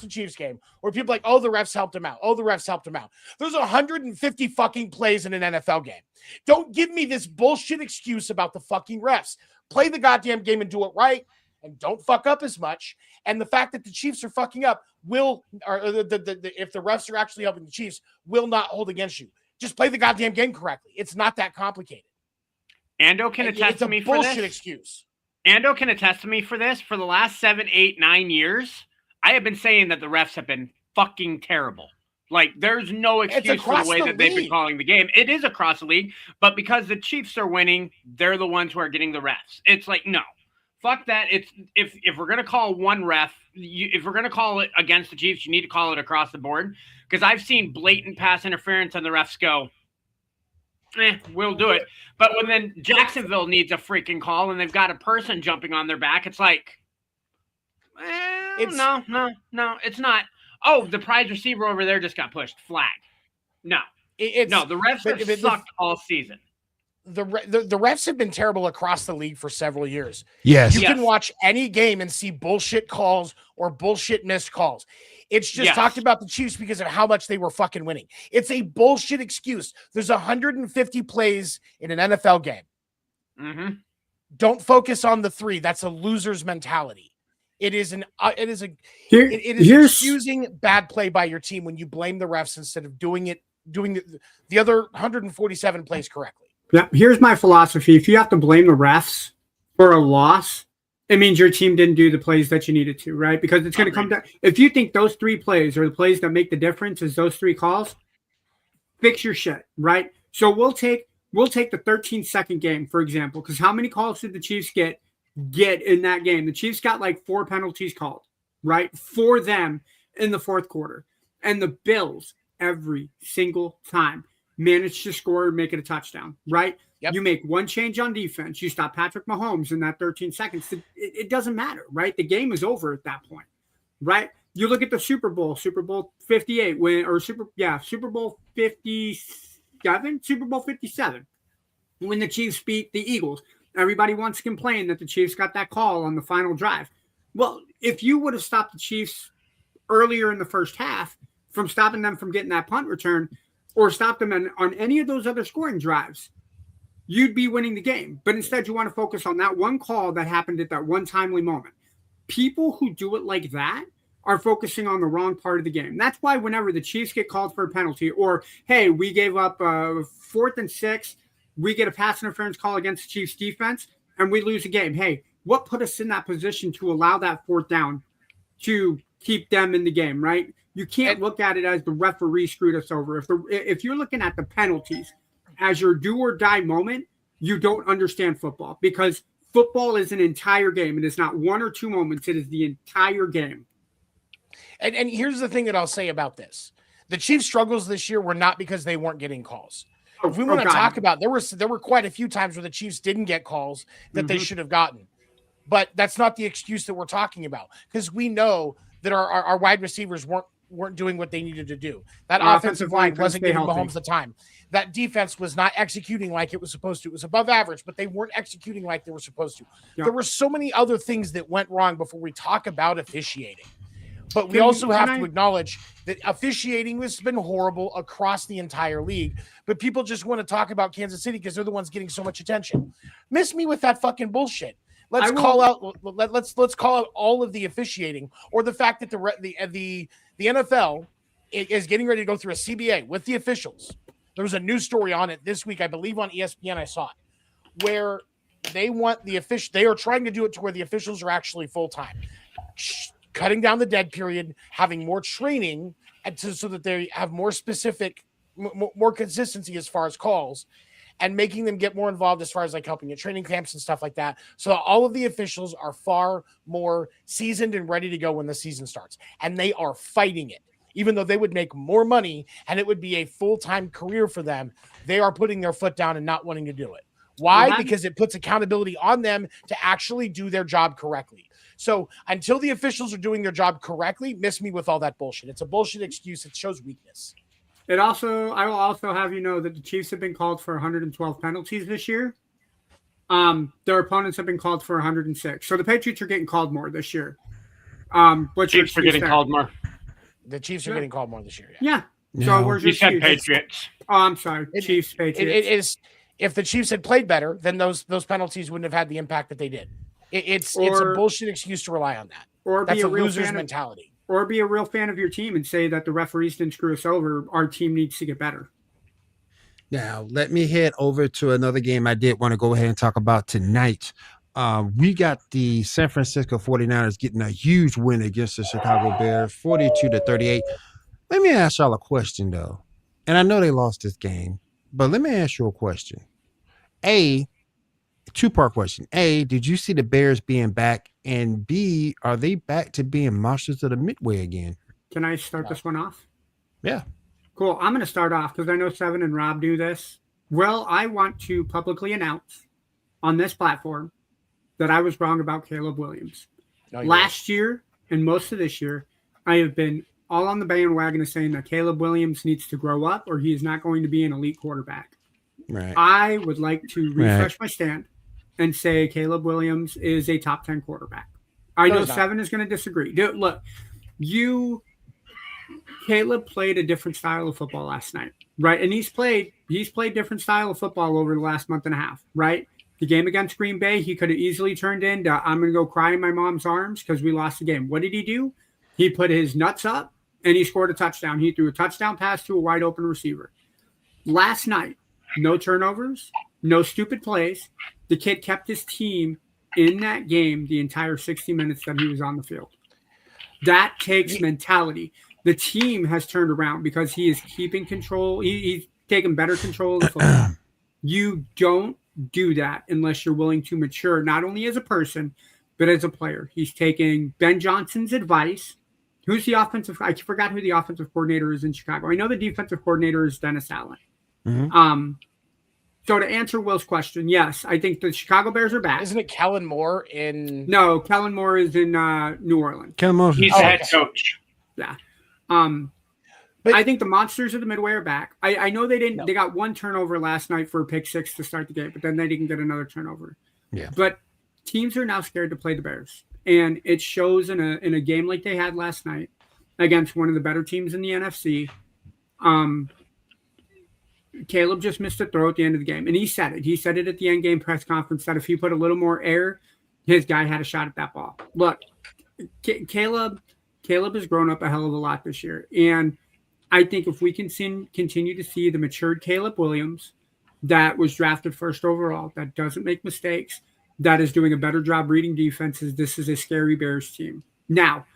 Chiefs game where people are like, oh, the refs helped him out. Oh, the refs helped him out. There's 150 fucking plays in an NFL game. Don't give me this bullshit excuse about the fucking refs. Play the goddamn game and do it right, and don't fuck up as much. And the fact that the Chiefs are fucking up if the refs are actually helping the Chiefs, will not hold against you. Just play the goddamn game correctly. It's not that complicated.
Ando can attest to me for this.
It's a bullshit excuse.
Ando can attest to me for this. For the last 7, 8, 9 years, I have been saying that the refs have been fucking terrible. Like, there's no excuse for the way that they've been calling the game. It is across the league, but because the Chiefs are winning, they're the ones who are getting the refs. It's like, no. Fuck that. It's if we're going to call one ref, if we're going to call it against the Chiefs, you need to call it across the board. Because I've seen blatant pass interference and the refs go, we'll do it. But when then Jacksonville needs a freaking call and they've got a person jumping on their back, it's like, no, it's not. Oh, the prize receiver over there just got pushed. Flag. No. The refs have sucked all season.
The refs have been terrible across the league for several years.
Yes.
You can watch any game and see bullshit calls or bullshit missed calls. It's just talked about the Chiefs because of how much they were fucking winning. It's a bullshit excuse. There's 150 plays in an NFL game.
Mm-hmm.
Don't focus on the 3. That's a loser's mentality. It is excusing bad play by your team when you blame the refs instead of doing the other 147 plays correctly.
Yeah, here's my philosophy. If you have to blame the refs for a loss, it means your team didn't do the plays that you needed to, right? Because it's going to come down. If you think those 3 plays are the plays that make the difference, is those 3 calls, fix your shit, right? So we'll take the 13-second game, for example, because how many calls did the Chiefs get in that game? The Chiefs got like 4 penalties called, right, for them in the fourth quarter. And the Bills, every single time, managed to score and make it a touchdown, right? Yep. You make one change on defense. You stop Patrick Mahomes in that 13 seconds. It doesn't matter, right? The game is over at that point, right? You look at the Super Bowl 58 Super Bowl 57, when the Chiefs beat the Eagles. Everybody wants to complain that the Chiefs got that call on the final drive. Well, if you would have stopped the Chiefs earlier in the first half from stopping them from getting that punt return, or stop them on any of those other scoring drives, you'd be winning the game. But instead, you want to focus on that one call that happened at that one timely moment. People who do it like that are focusing on the wrong part of the game. That's why whenever the Chiefs get called for a penalty, or, hey, we gave up 4th and 6, we get a pass interference call against the Chiefs defense and we lose a game. Hey, what put us in that position to allow that fourth down to keep them in the game, right? You can't look at it as the referee screwed us over. If you're looking at the penalties as your do or die moment, you don't understand football, because football is an entire game. It is not one or two moments. It is the entire game.
And here's the thing that I'll say about this. The Chiefs' struggles this year were not because they weren't getting calls. If we want to talk about, there were quite a few times where the Chiefs didn't get calls that they should have gotten. But that's not the excuse that we're talking about, because we know that our wide receivers weren't doing what they needed to do. That offensive line wasn't giving Mahomes the time. That defense was not executing like it was supposed to. It was above average, but they weren't executing like they were supposed to. There were so many other things that went wrong before we talk about officiating. But we also have to acknowledge that officiating has been horrible across the entire league. But people just want to talk about Kansas City because they're the ones getting so much attention. Miss me with that fucking bullshit. Let's call out all of the officiating, or the fact that the NFL is getting ready to go through a CBA with the officials. There was a news story on it this week, I believe on ESPN. I saw it, where they want they are trying to do it to where the officials are actually full time, cutting down the dead period, having more training, so that they have more specific, more consistency as far as calls, and making them get more involved as far as like helping at training camps and stuff like that. So all of the officials are far more seasoned and ready to go when the season starts. And they are fighting it. Even though they would make more money and it would be a full-time career for them, they are putting their foot down and not wanting to do it. Why? Because it puts accountability on them to actually do their job correctly. So until the officials are doing their job correctly, miss me with all that bullshit. It's a bullshit excuse. It shows weakness.
I will also have you know that the Chiefs have been called for 112 penalties this year. Their opponents have been called for 106. So the Patriots are getting called more this year.
Chiefs are getting called more.
The Chiefs are getting called more this year.
Yeah. So where's your
said Patriots?
Oh, I'm sorry. Chiefs, Patriots.
It is. If the Chiefs had played better, then those penalties wouldn't have had the impact that they did. It's a bullshit excuse to rely on that.
Or
that's a loser's mentality.
Or be a real fan of your team and say that the referees didn't screw us over. Our team needs to get better.
Now, let me head over to another game I did want to go ahead and talk about tonight. We got the San Francisco 49ers getting a huge win against the Chicago Bears, 42-38. Let me ask y'all a question, though. And I know they lost this game, but let me ask you a question. Two-part question. A, did you see the Bears being back? And B, are they back to being monsters of the Midway again?
Can I start this one off?
Yeah.
Cool. I'm going to start off because I know Seven and Rob do this. Well, I want to publicly announce on this platform that I was wrong about Caleb Williams. Last year and most of this year, I have been all on the bandwagon of saying that Caleb Williams needs to grow up or he is not going to be an elite quarterback.
Right.
I would like to refresh my stand and say Caleb Williams is a top 10 quarterback. I know Seven is going to disagree. Look, Caleb played a different style of football last night, right? And he's played different style of football over the last month and a half, right? The game against Green Bay, he could have easily turned into, I'm going to go cry in my mom's arms because we lost the game. What did he do? He put his nuts up and he scored a touchdown. He threw a touchdown pass to a wide open receiver. Last night, no turnovers, no stupid plays. The kid kept his team in that game the entire 60 minutes that he was on the field. That takes mentality. The team has turned around because he is keeping control. He's taking better control of the football. You don't do that unless you're willing to mature, not only as a person, but as a player. He's taking Ben Johnson's advice. Who's the offensive? I forgot who the offensive coordinator is in Chicago. I know the defensive coordinator is Dennis Allen. Mm-hmm. So to answer Will's question, yes, I think the Chicago Bears are back.
Isn't it Kellen Moore in?
No, Kellen Moore is in New Orleans.
Kellen Moore,
he's the head coach.
Yeah. But I think the monsters of the Midway are back. I know they didn't. No. They got one turnover last night for a pick six to start the game, but then they didn't get another turnover.
Yeah.
But teams are now scared to play the Bears, and it shows in a game like they had last night against one of the better teams in the NFC. Caleb just missed a throw at the end of the game, and he said it. He said it at the end game press conference that if he put a little more air, his guy had a shot at that ball. Look, Caleb has grown up a hell of a lot this year, and I think if we can continue to see the matured Caleb Williams that was drafted first overall, that doesn't make mistakes, that is doing a better job reading defenses. This is a scary Bears team. Now,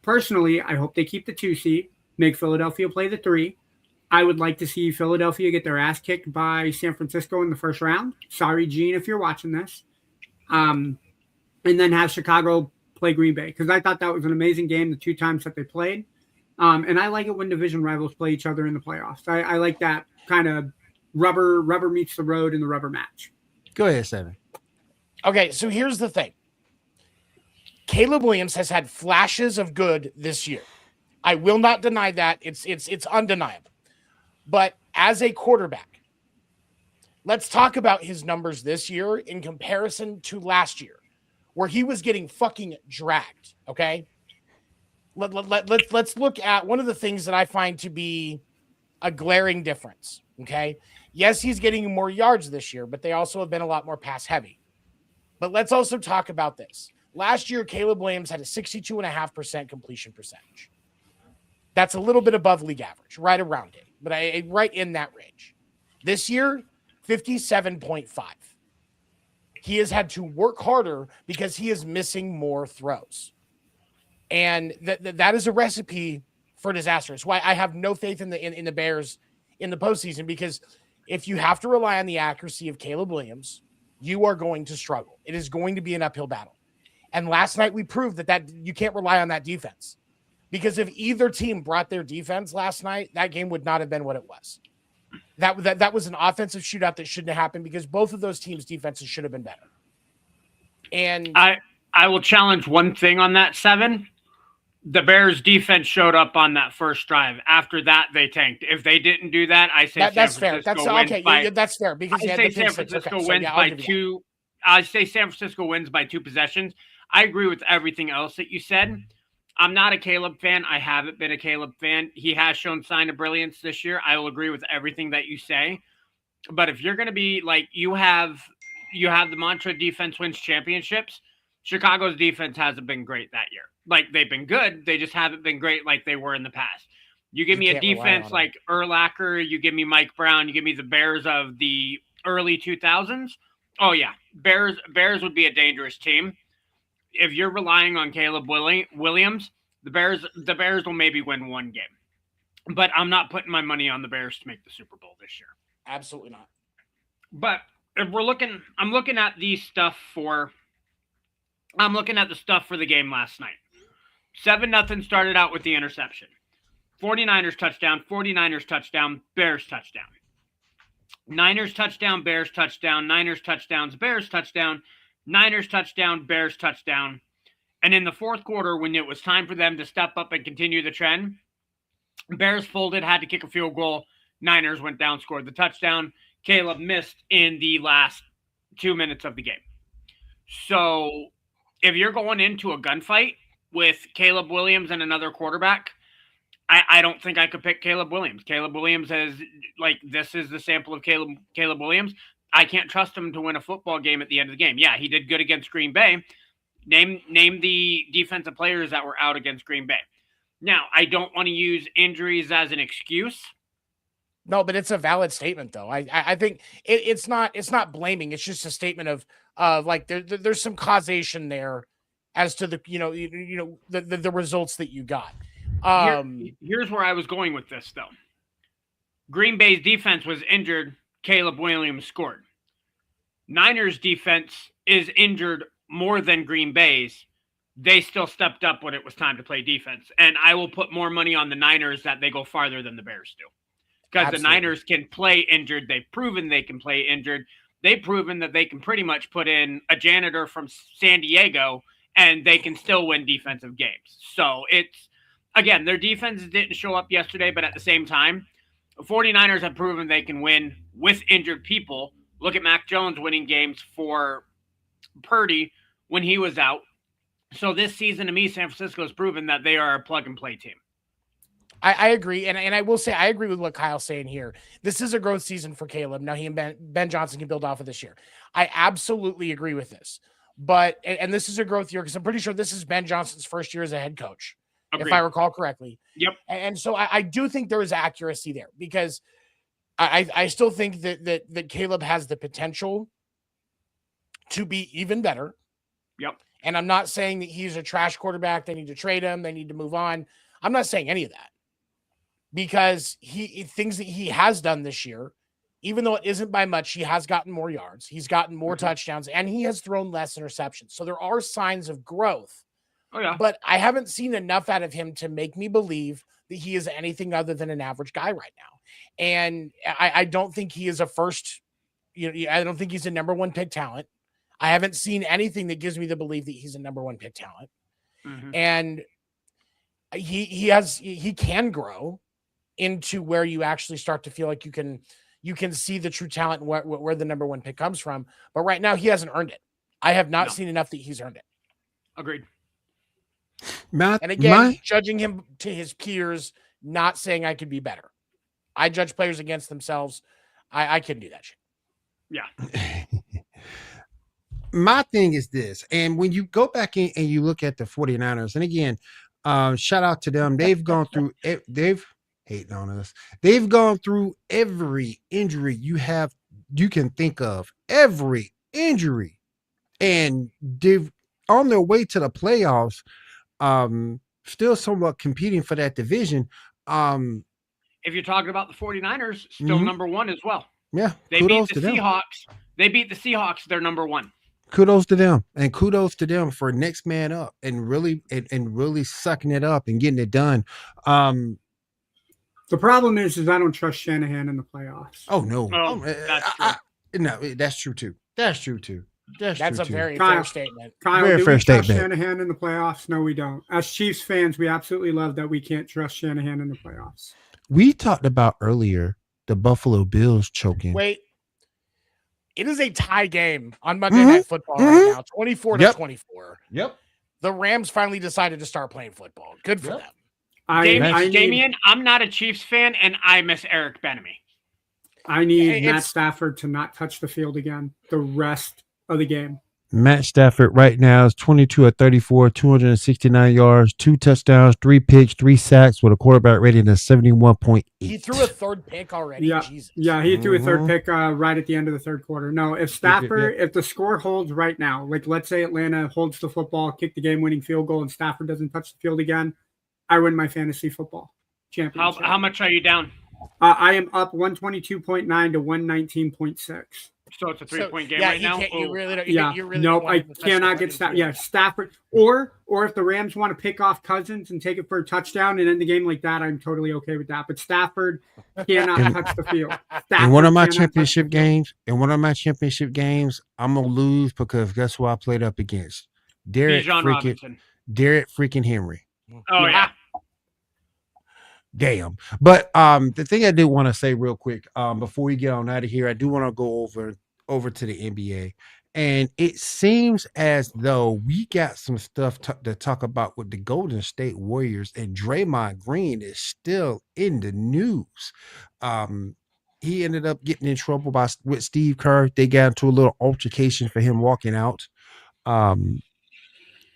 personally, I hope they keep the 2 seed, make Philadelphia play the 3. I would like to see Philadelphia get their ass kicked by San Francisco in the first round. Sorry, Gene, if you're watching this. And then have Chicago play Green Bay, because I thought that was an amazing game the 2 times that they played. And I like it when division rivals play each other in the playoffs. I like that kind of rubber meets the road in the rubber match.
Go ahead, Seven.
Okay, so here's the thing. Caleb Williams has had flashes of good this year. I will not deny that. It's undeniable. But as a quarterback, let's talk about his numbers this year in comparison to last year, where he was getting fucking dragged, okay? Let's look at one of the things that I find to be a glaring difference, okay? Yes, he's getting more yards this year, but they also have been a lot more pass heavy. But let's also talk about this. Last year, Caleb Williams had a 62.5% completion percentage. That's a little bit above league average, right around it, but right in that range. This year, 57.5. He has had to work harder because he is missing more throws. And that is a recipe for disaster. It's why I have no faith in the Bears in the postseason, because if you have to rely on the accuracy of Caleb Williams, you are going to struggle. It is going to be an uphill battle. And last night we proved that you can't rely on that defense. Because if either team brought their defense last night, that game would not have been what it was. That was an offensive shootout that shouldn't have happened, because both of those teams' defenses should have been better. And
I will challenge one thing on that, Seven. The Bears defense showed up on that first drive. After that, they tanked. If they didn't do that, I say
that's fair. That's okay. That's fair, because
I say San Francisco wins by 2. I say San Francisco wins by 2 possessions. I agree with everything else that you said. I'm not a Caleb fan. I haven't been a Caleb fan. He has shown sign of brilliance this year. I will agree with everything that you say. But if you're going to be like, you have the mantra defense wins championships. Chicago's defense hasn't been great that year. Like, they've been good. They just haven't been great like they were in the past. You give me a defense like Urlacher, you give me Mike Brown, you give me the Bears of the early 2000s. Oh, yeah. Bears would be a dangerous team. If you're relying on Caleb Williams, the Bears will maybe win 1 game. But I'm not putting my money on the Bears to make the Super Bowl this year.
Absolutely not.
But if I'm looking at the stuff for the game last night. 7-0 started out with the interception. 49ers touchdown, 49ers touchdown, Bears touchdown. Niners touchdown, Bears touchdown, Niners touchdowns, Bears touchdown, Niners touchdown, Bears touchdown. And in the fourth quarter, when it was time for them to step up and continue the trend, Bears folded, had to kick a field goal. Niners went down, scored the touchdown. Caleb missed in the last 2 minutes of the game. So if you're going into a gunfight with Caleb Williams and another quarterback, I don't think I could pick Caleb Williams. Caleb Williams this is the sample of Caleb Williams. I can't trust him to win a football game at the end of the game. Yeah, he did good against Green Bay. Name the defensive players that were out against Green Bay. Now, I don't want to use injuries as an excuse.
No, but it's a valid statement, though. I think it's not blaming. It's just a statement of like there's some causation there as to the the results that you got.
Here's where I was going with this, though. Green Bay's defense was injured. Caleb Williams scored. Niners defense is injured more than Green Bay's. They still stepped up when it was time to play defense. And I will put more money on the Niners that they go farther than the Bears do. Because the Niners can play injured. They've proven they can play injured. They've proven that they can pretty much put in a janitor from San Diego and they can still win defensive games. So it's, again, their defense didn't show up yesterday, but at the same time, the 49ers have proven they can win with injured people. Look at Mac Jones winning games for Purdy when he was out. So this season, to me, San Francisco has proven that they are a plug-and-play team.
I agree, and I will say I agree with what Kyle's saying here. This is a growth season for Caleb. Now he and Ben Johnson can build off of this year. I absolutely agree with this. But and this is a growth year because I'm pretty sure this is Ben Johnson's first year as a head coach, if I recall correctly.
Yep.
And so I do think there is accuracy there because I still think that Caleb has the potential to be even better.
Yep.
And I'm not saying that he's a trash quarterback. They need to trade him. They need to move on. I'm not saying any of that, because things that he has done this year, even though it isn't by much, he has gotten more yards. He's gotten more touchdowns, and he has thrown less interceptions. So there are signs of growth.
Oh, yeah.
But I haven't seen enough out of him to make me believe that he is anything other than an average guy right now. And I don't think he is a first, I don't think he's a number one pick talent. I haven't seen anything that gives me the belief that he's a number one pick talent. And he can grow into where you actually start to feel like you can see the true talent and where the number one pick comes from. But right now he hasn't earned it. I have not seen enough that he's earned it.
Agreed.
And again, judging him to his peers, not saying I could be better. I judge players against themselves. I couldn't do that shit.
Yeah.
My thing is this, and when you go back in and you look at the 49ers, and again, shout out to them. They've gone through, they've hating on us. They've gone through every injury you can think of, every injury, and they've on their way to the playoffs. Still somewhat competing for that division.
If you're talking about the 49ers, still number one as well.
Yeah.
They beat the Seahawks. They beat the Seahawks. They're number one.
Kudos to them, and kudos to them for next man up and really sucking it up and getting it done.
The problem is I don't trust Shanahan in the playoffs.
Oh no.
That's true.
No, that's true too. That's true too.
That's a very fair statement.
Kyle,
very fair statement.
Trust Shanahan in the playoffs? No, we don't. As Chiefs fans, we absolutely love that we can't trust Shanahan in the playoffs.
We talked about earlier the Buffalo Bills choking.
Wait, it is a tie game on Monday Night Football right now, 24-24.
Yep.
The Rams finally decided to start playing football. Good for them.
Damien, I'm not a Chiefs fan, and I miss Eric Bieniemy.
I need Matt Stafford to not touch the field again the rest of the game.
Matt Stafford right now is 22 of 34, 269 yards, 2 touchdowns, 3 picks, 3 sacks with a quarterback rating of 71.8.
He threw a third pick already.
Yeah,
Jesus.
yeah, he threw a third pick right at the end of the third quarter. No, if Stafford, if the score holds right now, like let's say Atlanta holds the football, kick the game-winning field goal, and Stafford doesn't touch the field again, I win my fantasy football championship.
How much are you down?
I am up 122.9 to 119.6.
So it's a 3-point game right now.
You really don't.
Yeah,
You really
nope,
don't
I cannot get Stafford. Yeah, Stafford, or if the Rams want to pick off Cousins and take it for a touchdown and end the game like that, I'm totally okay with that. But Stafford cannot touch the field.
In one of my championship games, I'm gonna lose because guess who I played up against? Derek freaking Henry.
Oh yeah.
Damn. But the thing I did want to say real quick, before we get on out of here, I do want to go over to the NBA. And it seems as though we got some stuff to talk about with the Golden State Warriors, and Draymond Green is still in the news. He ended up getting in trouble with Steve Kerr. They got into a little altercation for him walking out. And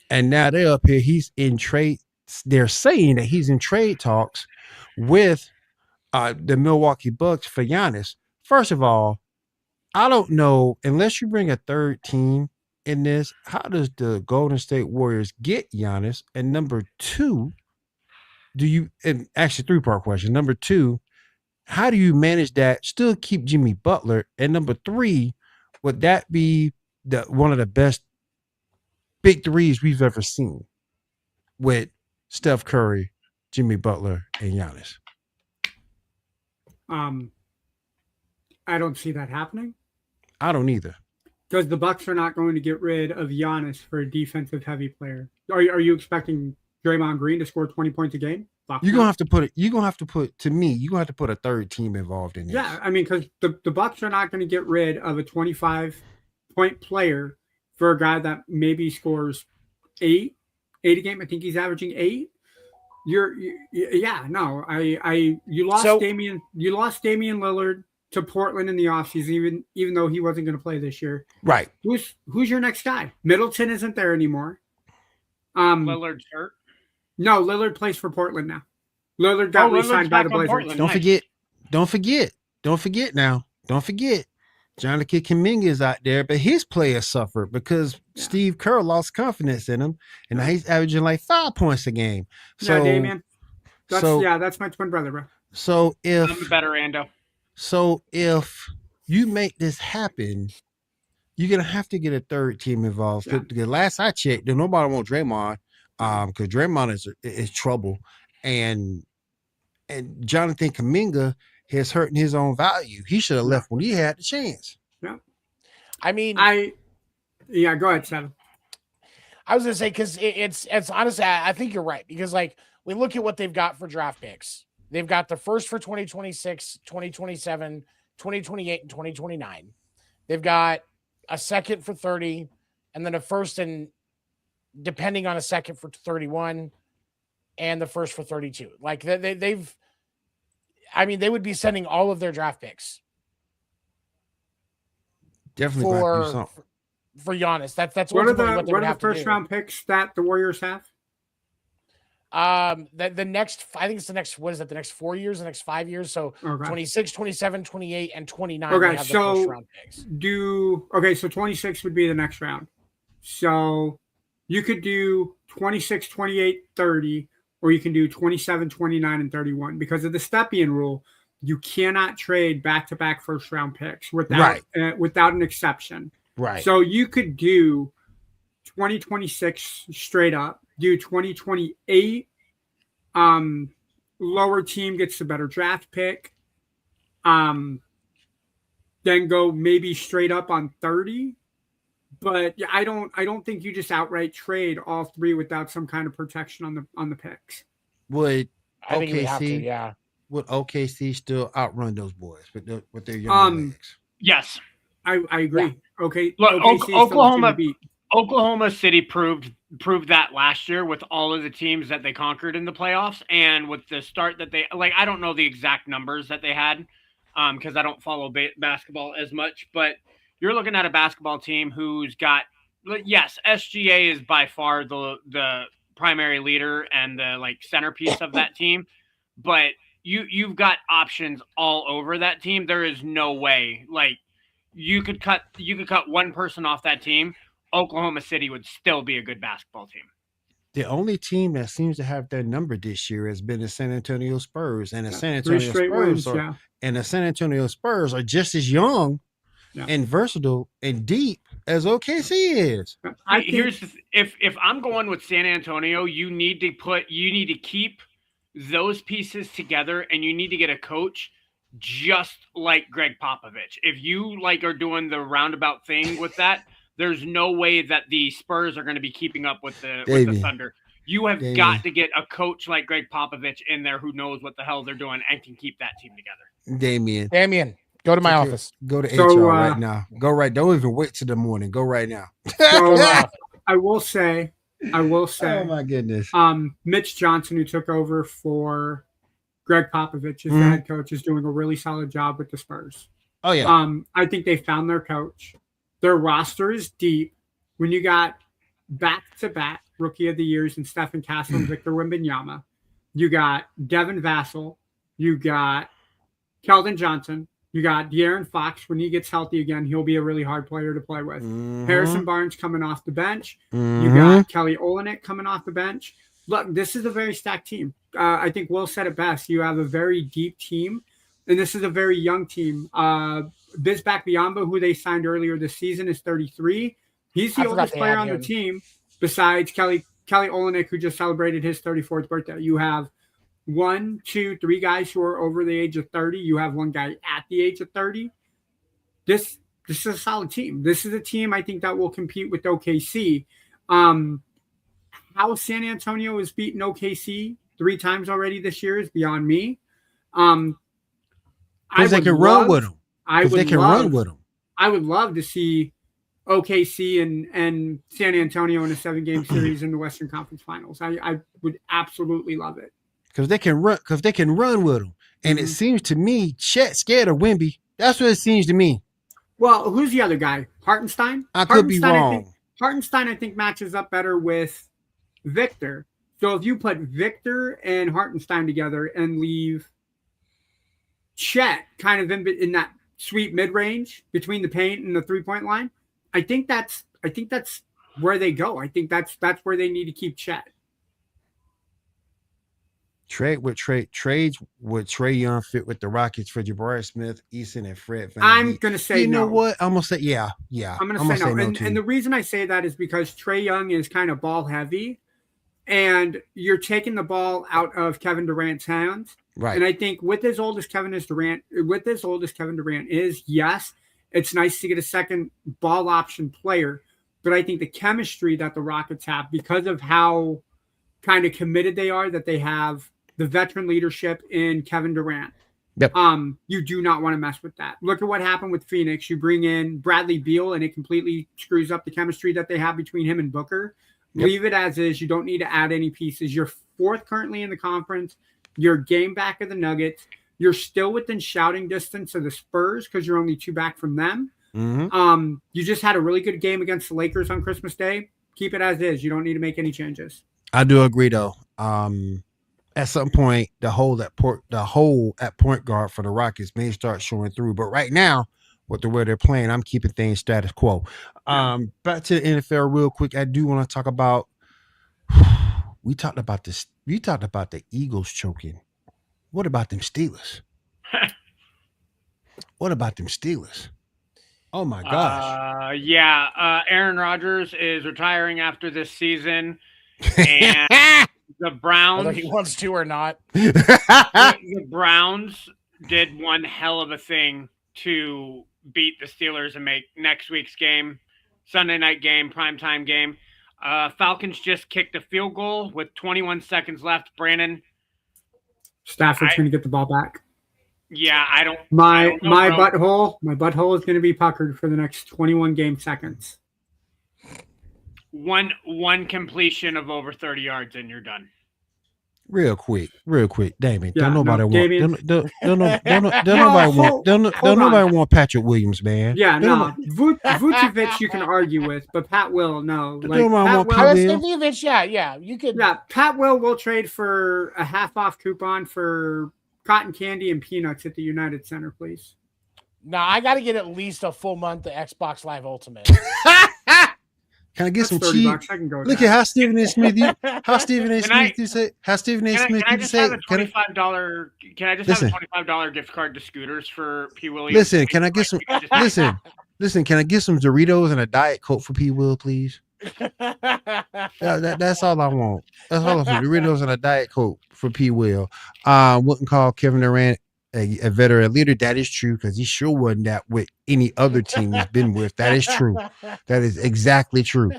now they're up here. He's in trade. They're saying that he's in trade talks with the Milwaukee Bucks for Giannis. First of all, I don't know, unless you bring a third team in this, how does the Golden State Warriors get Giannis? And number two, and actually 3-part question. Number two, how do you manage that, still keep Jimmy Butler? And number three, would that be one of the best big threes we've ever seen with Steph Curry, Jimmy Butler, and Giannis?
I don't see that happening.
I don't either.
Because the Bucks are not going to get rid of Giannis for a defensive heavy player. Are you expecting Draymond Green to score 20 points a game?
You're gonna have to put a third team involved in this.
Yeah, I mean, because the Bucks are not going to get rid of a 25-point player for a guy that maybe scores 8 a game. I think he's averaging 8. You lost Damian Lillard to Portland in the offseason, even though he wasn't going to play this year.
Right.
Who's your next guy? Middleton isn't there anymore.
Lillard's hurt.
No, Lillard plays for Portland now. Lillard got re-signed by the Blazers.
Don't forget. don't forget now. Don't forget. Jonathan Kuminga is out there, but his players suffered because Steve Kerr lost confidence in him, and now he's averaging like 5 points a game. So,
yeah, Damian. That's my twin brother, bro.
So if
I'm the better Ando.
So if you make this happen, you're gonna have to get a third team involved.
Yeah.
Because last I checked, nobody wants Draymond, because Draymond is trouble, and Jonathan Kuminga has hurting his own value. He should have left when he had the chance.
Yeah.
I mean,
go ahead, Sam.
I was gonna say because it's honestly, I think you're right because like we look at what they've got for draft picks. They've got the first for 2026, 2027, 2028, and 2029. They've got a second for 30, and then a first and depending on a second for 31, and the first for 32. Like they've, I mean, they would be sending all of their draft picks.
Definitely
for Giannis. That's
what are
the
first round picks that the Warriors have?
The next, I think it's the next, what is that? The next 4 years, the next 5 years. So 26, 27, 28, and 29.
Okay.
Have the first round picks.
So 26 would be the next round. So you could do 26, 28, 30, or you can do 27, 29, and 31. Because of the Stepien rule, you cannot trade back-to-back first-round picks without an exception.
Right.
So you could do 2026 straight up, do 2028. Lower team gets the better draft pick. Then go maybe straight up on 30. But I don't think you just outright trade all three without some kind of protection on the picks.
Would
I think you have to, yeah.
Would OKC still outrun those boys with their young legs?
Yes,
I agree. Yeah. Okay,
look, Oklahoma City proved that last year with all of the teams that they conquered in the playoffs, and with the start that they like. I don't know the exact numbers that they had because I don't follow basketball as much, but you're looking at a basketball team who's got, yes, SGA is by far the primary leader and the centerpiece of that team, but you've got options all over that team. There is no way you could cut one person off that team. Oklahoma City would still be a good basketball team.
The only team that seems to have that number this year has been the San Antonio Spurs, and the San Antonio Spurs are just as young and versatile and deep as OKC is.
If I'm going with San Antonio, you need to keep those pieces together, and you need to get a coach just like Greg Popovich. If you are doing the roundabout thing with that, there's no way that the Spurs are going to be keeping up with the Thunder. You have got to get a coach like Greg Popovich in there who knows what the hell they're doing and can keep that team together.
Damian,
go to my office.
Go to HR right now. Go right. Don't even wait till the morning. Go right now.
I will say.
Oh my goodness.
Mitch Johnson, who took over for Greg Popovich, as the head coach, is doing a really solid job with the Spurs.
Oh yeah.
I think they found their coach. Their roster is deep. When you got back-to-back Rookie of the Years in Stephen Castle and Victor Wembanyama, you got Devin Vassell, you got Keldon Johnson, you got De'Aaron Fox. When he gets healthy again, he'll be a really hard player to play with. Harrison Barnes coming off the bench. You got Kelly Olynyk coming off the bench. Look, this is a very stacked team. I think Will said it best. You have a very deep team, and this is a very young team. Bismack Biyombo, who they signed earlier this season, is 33. He's the oldest player on the team besides Kelly Olynyk, who just celebrated his 34th birthday. You have 1, 2, 3 guys who are over the age of 30. You have one guy at the age of 30. This is a solid team. This is a team I think that will compete with OKC. How San Antonio has beaten OKC 3 times already this year is beyond me.
Because they can run with them. I
would love to see OKC and San Antonio in a 7-game series in the Western Conference Finals. I would absolutely love it.
Because they can run with them. And it seems to me Chet's scared of Wemby. That's what it seems to me.
Well, who's the other guy? Hartenstein?
I could be wrong.
Hartenstein, I think, matches up better with Victor. So if you put Victor and Hartenstein together and leave Chet kind of in that sweet mid range between the paint and the 3-point line, I think that's where they go. I think that's where they need to keep Chet.
Trades with Trae Young fit with the Rockets for Jabari Smith, Eason, and Fred Van
I'm going to say
you know
no.
what? I'm going to say yeah.
I'm going to say no. And the reason I say that is because Trae Young is kind of ball heavy, and you're taking the ball out of Kevin Durant's hands.
Right.
And I think with as old as Kevin Durant is, yes, it's nice to get a second ball option player. But I think the chemistry that the Rockets have, because of how kind of committed they are, that they have the veteran leadership in Kevin Durant.
Yep.
You do not want to mess with that. Look at what happened with Phoenix. You bring in Bradley Beal, and it completely screws up the chemistry that they have between him and Booker. Yep. Leave it as is. You don't need to add any pieces. You're fourth currently in the conference. You're game back of the Nuggets. You're still within shouting distance of the Spurs because you're only 2 back from them.
Mm-hmm.
You just had a really good game against the Lakers on Christmas Day. Keep it as is. You don't need to make any changes.
I do agree, though. At some point, the hole at point guard for the Rockets may start showing through. But right now, with the way they're playing, I'm keeping things status quo. Back to the NFL real quick. I do want to talk about. We talked about this. We talked about the Eagles choking. What about them Steelers? What about them Steelers? Oh my gosh!
Aaron Rodgers is retiring after this season, and the Browns.
Whether he wants to or not,
the Browns did one hell of a thing to beat the Steelers and make next week's game, Sunday night game, primetime game. Falcons just kicked a field goal with 21 seconds left. Brandon,
Stafford's going to get the ball back.
Yeah, I don't.
My butthole is going to be puckered for the next 21 game seconds.
One completion of over 30 yards and you're done.
Real quick, Damien.
Yeah,
don't nobody want Patrick Williams, man.
Yeah, no. Vucevic you can argue with, but Pat Will, no.
You could.
Yeah, Pat will trade for a half-off coupon for cotton candy and peanuts at the United Center, please.
No, I got to get at least a full month of Xbox Live Ultimate.
Can I get
That's
some cheap? Look at how Stephen A. Smith. How Stephen A. Smith you say? How Stephen A. Smith you say?
Have a $25? Can I just have a $25 gift card to Scooters for P. Willie?
Listen, can I get some? Listen. Can I get some Doritos and a Diet Coke for P. Will, please? That's all I want. That's all I want. Doritos and a Diet Coke for P. Will. Wouldn't call Kevin Durant a veteran leader. That is true because he sure wasn't that with any other team he's been with. That is true. That is exactly true.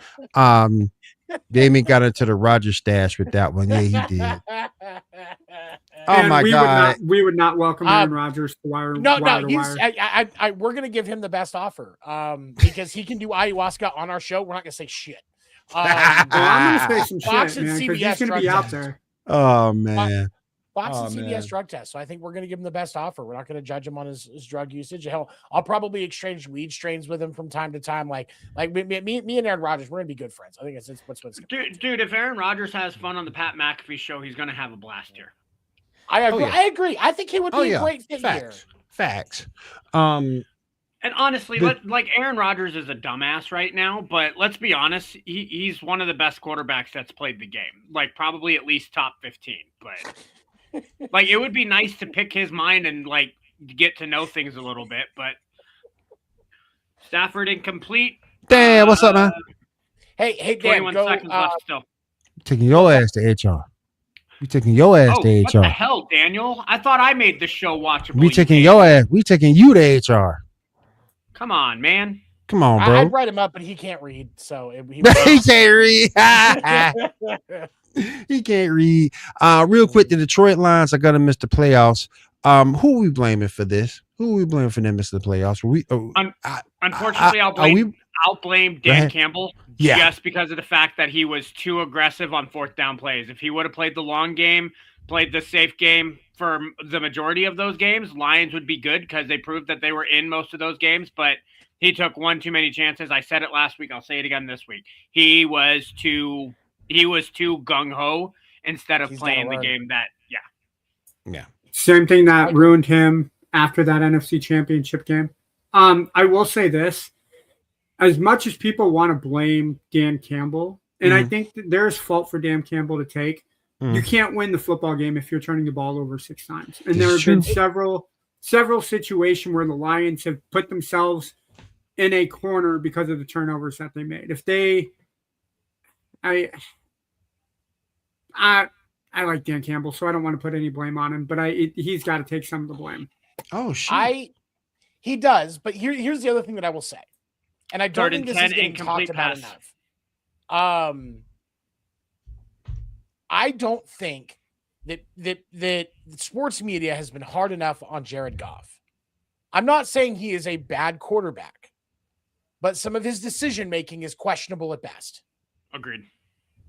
Damien got into the Rodgers stash with that one. Yeah, he did. Oh my God!
We would not welcome Aaron Rodgers to wire.
We're gonna give him the best offer because he can do ayahuasca on our show. We're not gonna say shit.
I'm gonna say some
Fox
shit,
and
man, because
CBS
he's gonna be out there.
Oh man.
Fox and CBS drug test. So I think we're going to give him the best offer. We're not going to judge him on his drug usage. Hell, I'll probably exchange weed strains with him from time to time. Like me and Aaron Rodgers, we're going to be good friends. I think it's what's
dude. If Aaron Rodgers has fun on the Pat McAfee show, he's going to have a blast here.
I agree. I agree. I think he would be a great fit here.
Facts.
And honestly, like Aaron Rodgers is a dumbass right now, but let's be honest, he's one of the best quarterbacks that's played the game. Like probably at least top 15, but. Like it would be nice to pick his mind and like get to know things a little bit, but Stafford incomplete.
Damn, what's up, man?
Hey,
21
Dan,
seconds left still.
Taking your ass to HR. We taking your ass to HR.
What the hell, Daniel? I thought I made the show watchable.
We taking your ass. We taking you to HR.
Come on, man.
Come on, bro.
I'd write him up, but he can't read, so
he can't read. He can't read. Real quick, the Detroit Lions are gonna miss the playoffs. Who are we blaming for this? Who are we blaming for them missing the playoffs?
Unfortunately, I'll blame Dan Campbell just because of the fact that he was too aggressive on fourth down plays. If he would have played the long game, played the safe game for the majority of those games, Lions would be good because they proved that they were in most of those games, but he took one too many chances. I said it last week. I'll say it again this week. He was too gung-ho instead of playing the game that,
Yeah.
Same thing that ruined him after that NFC Championship game. I will say this. As much as people want to blame Dan Campbell, and I think that there's fault for Dan Campbell to take, you can't win the football game if you're turning the ball over 6 times. And there have been several situations where the Lions have put themselves in a corner because of the turnovers that they made. If they, I like Dan Campbell, so I don't want to put any blame on him, but he's got to take some of the blame.
Oh, shit.
He does, but here's the other thing that I will say, and I don't think this is getting talked about enough. I don't think that sports media has been hard enough on Jared Goff. I'm not saying he is a bad quarterback, but some of his decision making is questionable at best.
Agreed.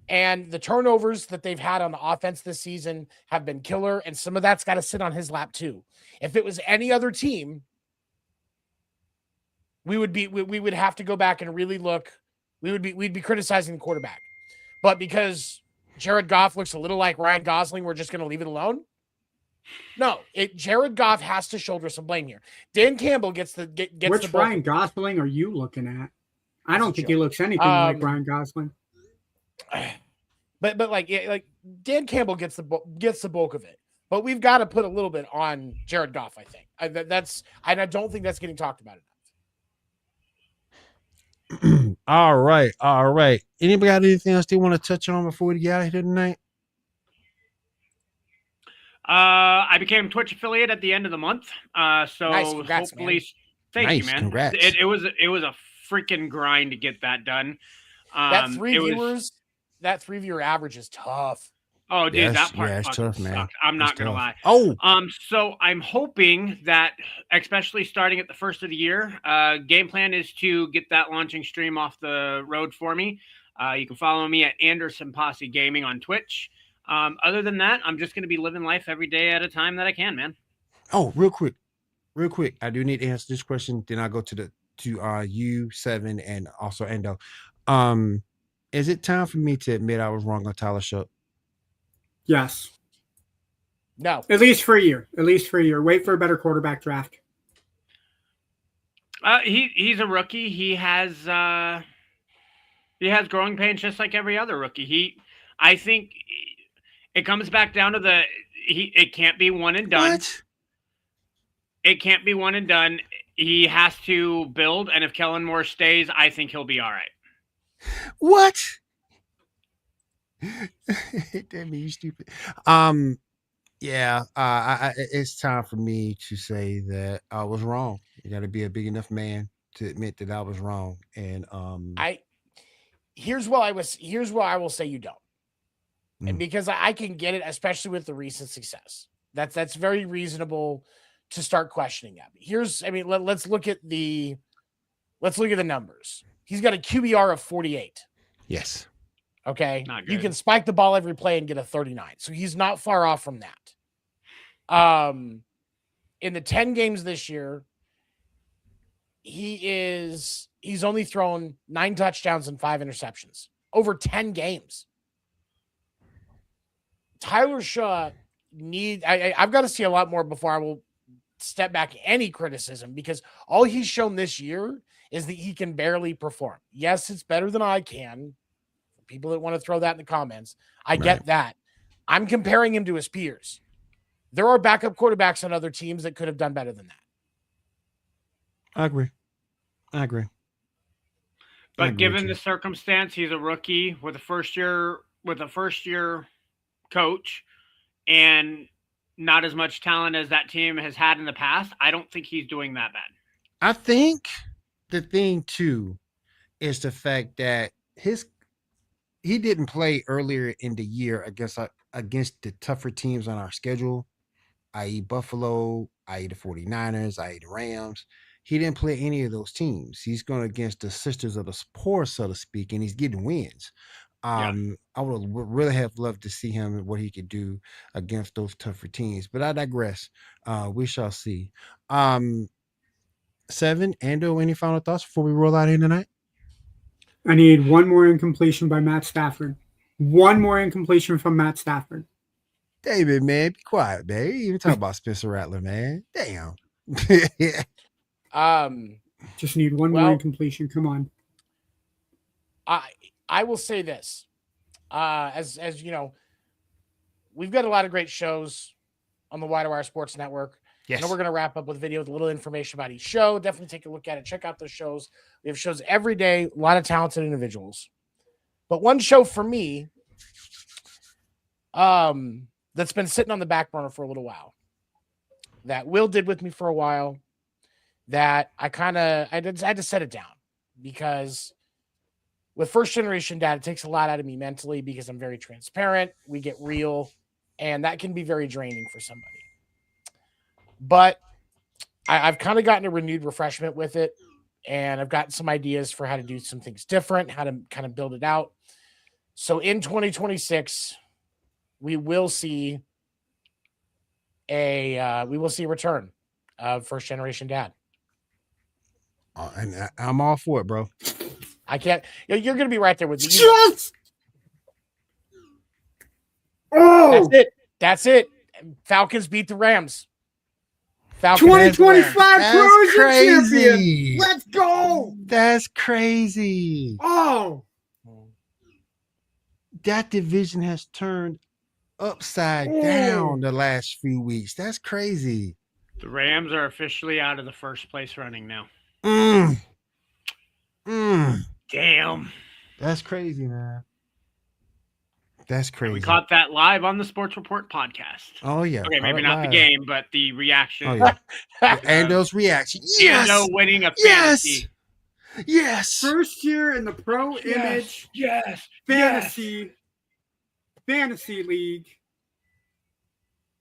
And the turnovers that they've had on the offense this season have been killer, and some of that's got to sit on his lap too. If it was any other team, we would have to go back and really look. We'd be criticizing the quarterback, but because Jared Goff looks a little like Ryan Gosling, we're just going to leave it alone. No, Jared Goff has to shoulder some blame here. Dan Campbell gets
Which Ryan Gosling are you looking at? I don't think he looks anything like Ryan Gosling.
But like Dan Campbell gets the bulk of it. But we've got to put a little bit on Jared Goff, I think. I don't think that's getting talked about enough.
All right. Anybody got anything else they want to touch on before we get out of here tonight?
I became a Twitch affiliate at the end of the month. So
nice. Congrats,
hopefully,
man.
Thank you, man.
Congrats.
It was a freaking grind to get that done.
That 3 viewer average is tough.
Oh, dude,
yes,
that part
it's
fucking
tough, man.
sucked. I'm not gonna lie.
Oh,
so I'm hoping that, especially starting at the first of the year, game plan is to get that launching stream off the road for me. You can follow me at Anderson Posse Gaming on Twitch. Other than that, I'm just gonna be living life every day at a time that I can, man.
Oh, real quick. I do need to answer this question. Then I'll go to U7 and also Endo. Is it time for me to admit I was wrong on Tyler Shuck?
Yes.
No.
At least for a year. Wait for a better quarterback draft.
He's a rookie. He has growing pains just like every other rookie. I think it comes back down to it can't be one and done.
What?
It can't be one and done. He has to build, and if Kellen Moore stays, I think he'll be all right.
What? Damn you stupid. Yeah. It's time for me to say that I was wrong. You got to be a big enough man to admit that I was wrong. And
here's what I will say you don't, and because I can get it, especially with the recent success. That's very reasonable to start questioning that. Let's look at the numbers. He's got a QBR of 48.
yes.
Okay.
Not good.
You can spike the ball every play and get a 39. So he's not far off from that. In the 10 games this year, he's only thrown 9 touchdowns and 5 interceptions over 10 games. Tyler Shaw I've got to see a lot more before I will step back any criticism, because all he's shown this year is that he can barely perform. Yes, it's better than I can. People that want to throw that in the comments, I get that. I'm comparing him to his peers. There are backup quarterbacks on other teams that could have done better than that.
I agree.
But given the circumstance, he's a rookie with a first year coach and not as much talent as that team has had in the past. I don't think he's doing that bad.
I think the thing too is the fact that he didn't play earlier in the year against the tougher teams on our schedule, i.e. Buffalo, i.e. the 49ers, i.e. the Rams. He didn't play any of those teams. He's going against the sisters of the poor, so to speak, and he's getting wins. I would really have loved to see him, what he could do against those tougher teams. But I digress. We shall see. 7, Ando, any final thoughts before we roll out here tonight?
I need one more incompletion by Matt Stafford. One more incompletion from Matt Stafford.
David, man, be quiet, man. You even talk about Spencer Rattler, man. Damn.
Just need one more incompletion. Come on.
I will say this. As you know, we've got a lot of great shows on the Wide Wire Sports Network.
Yes.
I know we're going to wrap up with a video with a little information about each show. Definitely take a look at it. Check out those shows. We have shows every day, a lot of talented individuals. But one show for me that's been sitting on the back burner for a little while, that Will did with me for a while, that I had to set it down, because with First Generation Dad, it takes a lot out of me mentally, because I'm very transparent. We get real, and that can be very draining for somebody. But I've kind of gotten a renewed refreshment with it, and I've gotten some ideas for how to do some things different, how to kind of build it out. So in 2026, we will see a return of First Generation Dad.
And I'm all for it, bro.
I can't. You're going to be right there with me.
Just. Oh,
That's it. Falcons beat the Rams.
2025
That's
champion.
crazy.
Let's go.
That's crazy.
Oh,
that division has turned upside down the last few weeks. That's crazy.
The Rams are officially out of the first place running now. Damn.
That's crazy, man. That's crazy.
And we caught that live on the Sports Report podcast.
Oh, yeah.
Okay, maybe not the game, but the reaction.
Oh, yeah. And those reactions. Yes.
Ando winning a fantasy.
Yes.
First year in the Pro Image Fantasy League.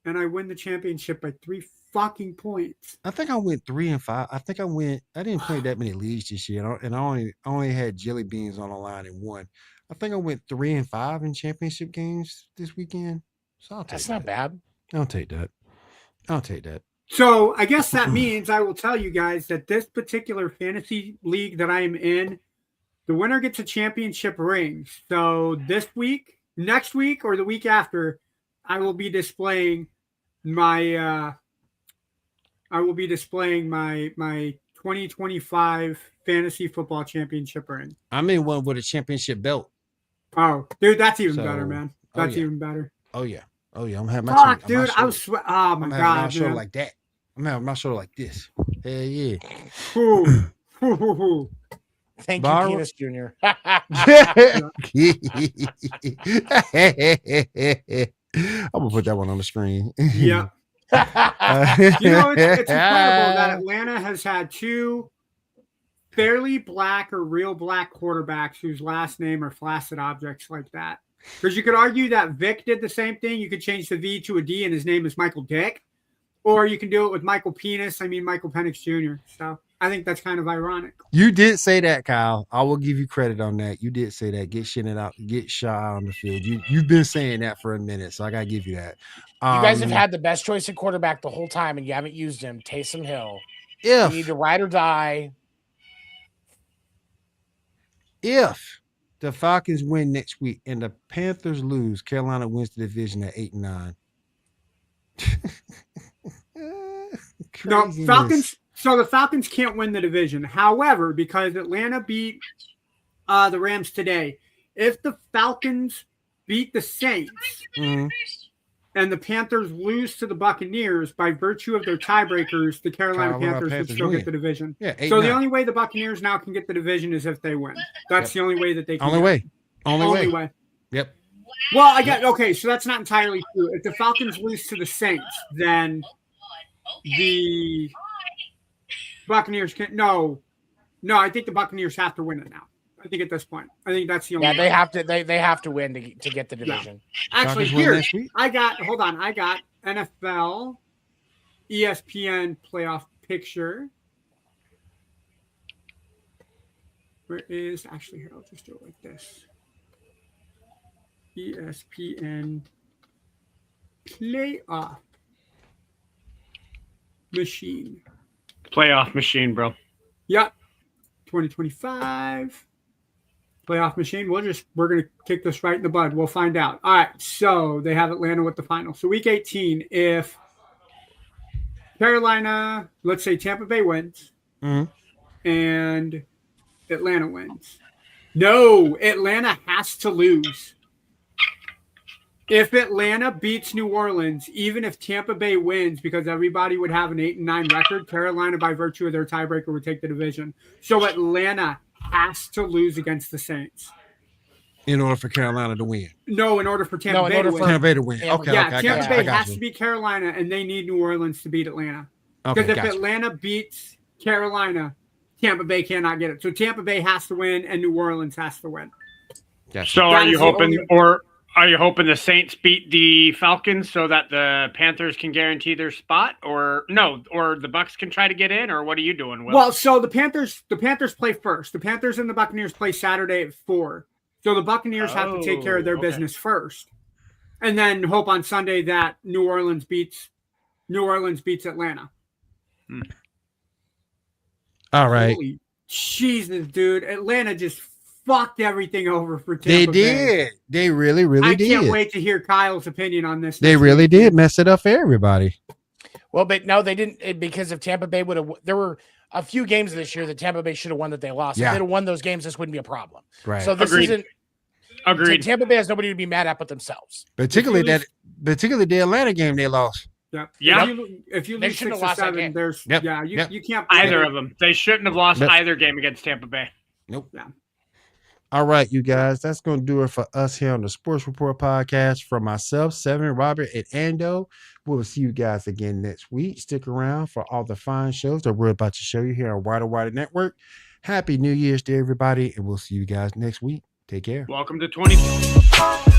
And I win the championship by 3 fucking points.
I think I went 3-5. I didn't play that many leagues this year. And I only had Jelly Beans on the line in one. I think I went 3-5 in championship games this weekend. So I'll take
That's not bad.
I'll take that.
So I guess that means I will tell you guys that this particular fantasy league that I am in, the winner gets a championship ring. So this week, next week, or the week after, I will be displaying my 2025 fantasy football championship ring.
I'm in one with a championship belt.
Oh, dude, that's even better, man. That's even better.
Oh yeah. I'm having my
fuck, dude. I was oh my
I'm
god,
having my shoulder like that. I'm having my shoulder like this. Hell yeah.
Thank you, Penis Jr.
I'm gonna put that one on the screen.
Yeah. It's incredible that Atlanta has had 2 fairly black or real black quarterbacks whose last name are flaccid objects like that. Because you could argue that Vic did the same thing. You could change the V to a D and his name is Michael Dick. Or you can do it with Michael Penix Jr. So I think that's kind of ironic.
You did say that, Kyle. I will give you credit on that. You did say that. Get shot on the field. You've been saying that for a minute, so I gotta give you that.
You guys have had the best choice at quarterback the whole time, and you haven't used him. Taysom Hill. You need to ride or die.
If the Falcons win next week and the Panthers lose, Carolina wins the division at 8-9.
No, Falcons. So the Falcons can't win the division. However, because Atlanta beat the Rams today, if the Falcons beat the Saints and the Panthers lose to the Buccaneers, by virtue of their tiebreakers, the Carolina Panthers would still get the division.
Yeah,
so the only way the Buccaneers now can get the division is if they win. That's the only way that they can.
Only way. Yep.
Well, okay, so that's not entirely true. If the Falcons lose to the Saints, then the Buccaneers can't. No, I think the Buccaneers have to win it now. I think at this point, I think that's the only.
Yeah, they have to. They have to win to get the division.
Yeah. Actually, here I got NFL, ESPN playoff picture. Where is actually here? I'll just do it like this. ESPN playoff machine.
Playoff machine, bro.
Yep. 2025 playoff machine. We're going to kick this right in the bud. We'll find out. All right. So they have Atlanta with the final. So week 18, if Carolina, let's say Tampa Bay wins,
Mm-hmm.
and Atlanta wins. No, Atlanta has to lose. If Atlanta beats New Orleans, even if Tampa Bay wins, because everybody would have an 8-9 record, Carolina, by virtue of their tiebreaker, would take the division. So Atlanta has to lose against the Saints
in order for Carolina to win.
No, in order for Tampa Bay to win.
Tampa Bay to win. Okay,
yeah,
okay,
Tampa Bay has to beat Carolina, and they need New Orleans to beat Atlanta. Because if Atlanta beats Carolina, Tampa Bay cannot get it. So Tampa Bay has to win, and New Orleans has to win.
So are you hoping the Saints beat the Falcons so that the Panthers can guarantee their spot, or the Bucks can try to get in, or what are you doing, Will?
Well, so the Panthers play first. The Panthers and the Buccaneers play Saturday at 4. So the Buccaneers have to take care of their business first, and then hope on Sunday that New Orleans beats Atlanta.
All right.
Holy Jesus, dude! Atlanta just fucked everything over for Tampa
They
Bay.
did. They really, really did.
I can't wait to hear Kyle's opinion on this.
They really did mess it up for everybody.
Well, but no, they didn't, because if Tampa Bay would have, there were a few games this year that Tampa Bay should have won that they lost.
Yeah.
If they'd have won those games, this wouldn't be a problem.
Right.
So this isn't.
Agreed.
Tampa Bay has nobody to be mad at but themselves.
Particularly the Atlanta game they lost.
Yeah.
Yeah.
If you
They
lose
shouldn't
6
have
or
lost that
7,
game.
there's you can't
Either of them. They shouldn't have lost
Yep.
either game against Tampa Bay.
Nope.
Yeah.
All right, you guys, that's going to do it for us here on the Sports Report podcast. From myself, Seven, Robert, and Ando. We'll see you guys again next week. Stick around for all the fine shows that we're about to show you here on Wider Network. Happy New Year's to everybody, and we'll see you guys next week. Take care.
Welcome to 2020.